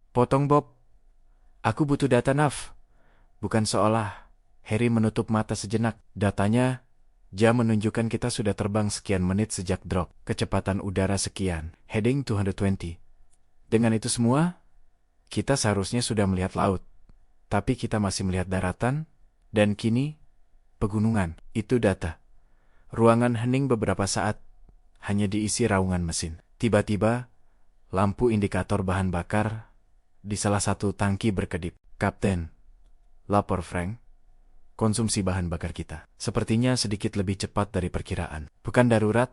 potong Bob. Aku butuh data, Nav. Bukan seolah. Harry menutup mata sejenak. Datanya, jam menunjukkan kita sudah terbang sekian menit sejak drop. Kecepatan udara sekian. Heading 220. Dengan itu semua, kita seharusnya sudah melihat laut. Tapi kita masih melihat daratan, dan kini, pegunungan. Itu data. Ruangan hening beberapa saat, hanya diisi raungan mesin. Tiba-tiba, lampu indikator bahan bakar di salah satu tangki berkedip. Kapten, lapor Frank. Konsumsi bahan bakar kita sepertinya sedikit lebih cepat dari perkiraan. Bukan darurat,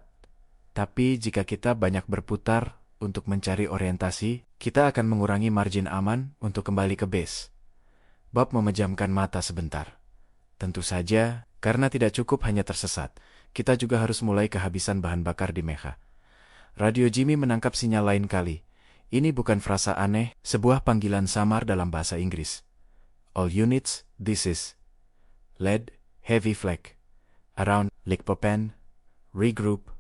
tapi jika kita banyak berputar untuk mencari orientasi, kita akan mengurangi margin aman untuk kembali ke base. Bob memejamkan mata sebentar. Tentu saja, karena tidak cukup hanya tersesat, kita juga harus mulai kehabisan bahan bakar di Mecha. Radio Jimmy menangkap sinyal lain kali. Ini bukan frasa aneh, sebuah panggilan samar dalam bahasa Inggris. All units, this is lead, heavy flag. Around Balikpapan, regroup,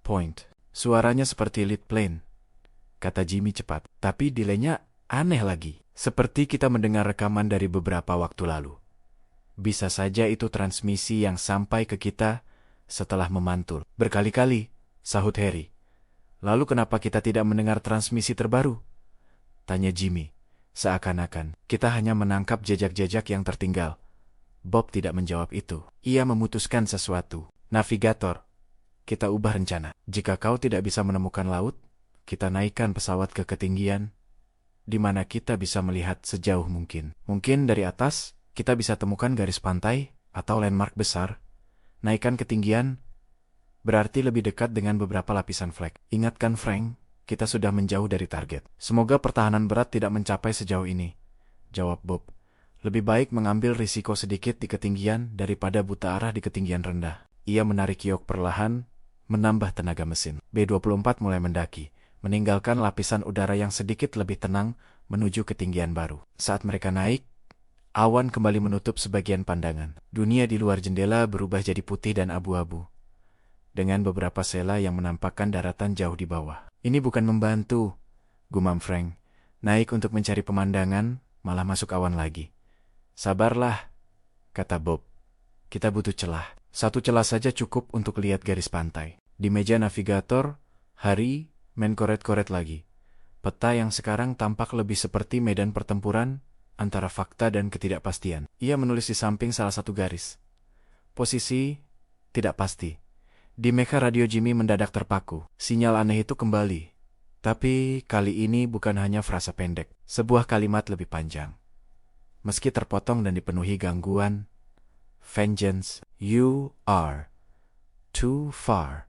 point. Suaranya seperti lead plane, kata Jimmy cepat. Tapi delaynya aneh lagi. Seperti kita mendengar rekaman dari beberapa waktu lalu. Bisa saja itu transmisi yang sampai ke kita setelah memantul berkali-kali, sahut Harry. Lalu kenapa kita tidak mendengar transmisi terbaru? Tanya Jimmy. Seakan-akan kita hanya menangkap jejak-jejak yang tertinggal. Bob tidak menjawab itu. Ia memutuskan sesuatu. Navigator, kita ubah rencana. Jika kau tidak bisa menemukan laut, kita naikkan pesawat ke ketinggian di mana kita bisa melihat sejauh mungkin. Mungkin dari atas kita bisa temukan garis pantai atau landmark besar. Naikkan ketinggian berarti lebih dekat dengan beberapa lapisan flag. Ingatkan Frank, kita sudah menjauh dari target. Semoga pertahanan berat tidak mencapai sejauh ini, jawab Bob. Lebih baik mengambil risiko sedikit di ketinggian daripada buta arah di ketinggian rendah. Ia menarik yok perlahan, menambah tenaga mesin. B-24 mulai mendaki, meninggalkan lapisan udara yang sedikit lebih tenang menuju ketinggian baru. Saat mereka naik, awan kembali menutup sebagian pandangan. Dunia di luar jendela berubah jadi putih dan abu-abu, dengan beberapa sela yang menampakkan daratan jauh di bawah. Ini bukan membantu, gumam Frank. Naik untuk mencari pemandangan, malah masuk awan lagi. Sabarlah, kata Bob. Kita butuh celah. Satu celah saja cukup untuk lihat garis pantai. Di meja navigator, Harry main koret-koret lagi. Peta yang sekarang tampak lebih seperti medan pertempuran antara fakta dan ketidakpastian. Ia menulis di samping salah satu garis. Posisi tidak pasti. Di Mecha radio Jimmy mendadak terpaku. Sinyal aneh itu kembali. Tapi kali ini bukan hanya frasa pendek. Sebuah kalimat lebih panjang. meski terpotong dan dipenuhi gangguan. Vengeance, you are too far.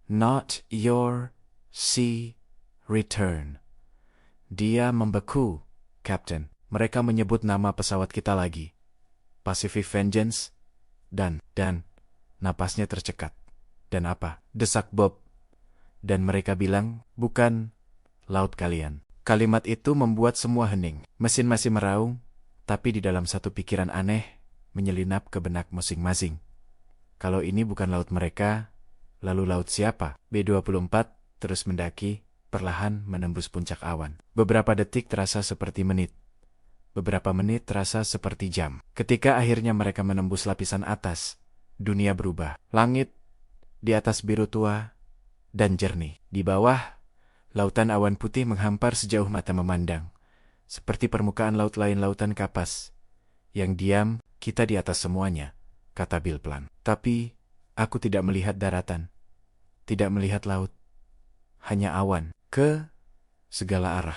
Not your sea return. Dia membeku, Captain. Mereka menyebut nama pesawat kita lagi. Pacific Vengeance. Dan, napasnya tercekat. Dan apa? Desak Bob. Dan mereka bilang, bukan laut kalian. Kalimat itu membuat semua hening. Mesin masih meraung, tapi di dalam satu pikiran aneh, menyelinap ke benak masing-masing. Kalau ini bukan laut mereka, lalu laut siapa? B-24 terus mendaki, perlahan menembus puncak awan. Beberapa detik terasa seperti menit. Beberapa menit terasa seperti jam. Ketika akhirnya mereka menembus lapisan atas, dunia berubah. Langit di atas biru tua dan jernih. Di bawah, lautan awan putih menghampar sejauh mata memandang. Seperti permukaan laut lain, lautan kapas. Yang diam, kita di atas semuanya, kata Bill pelan. Tapi, aku tidak melihat daratan. Tidak melihat laut. Hanya awan. Ke segala arah.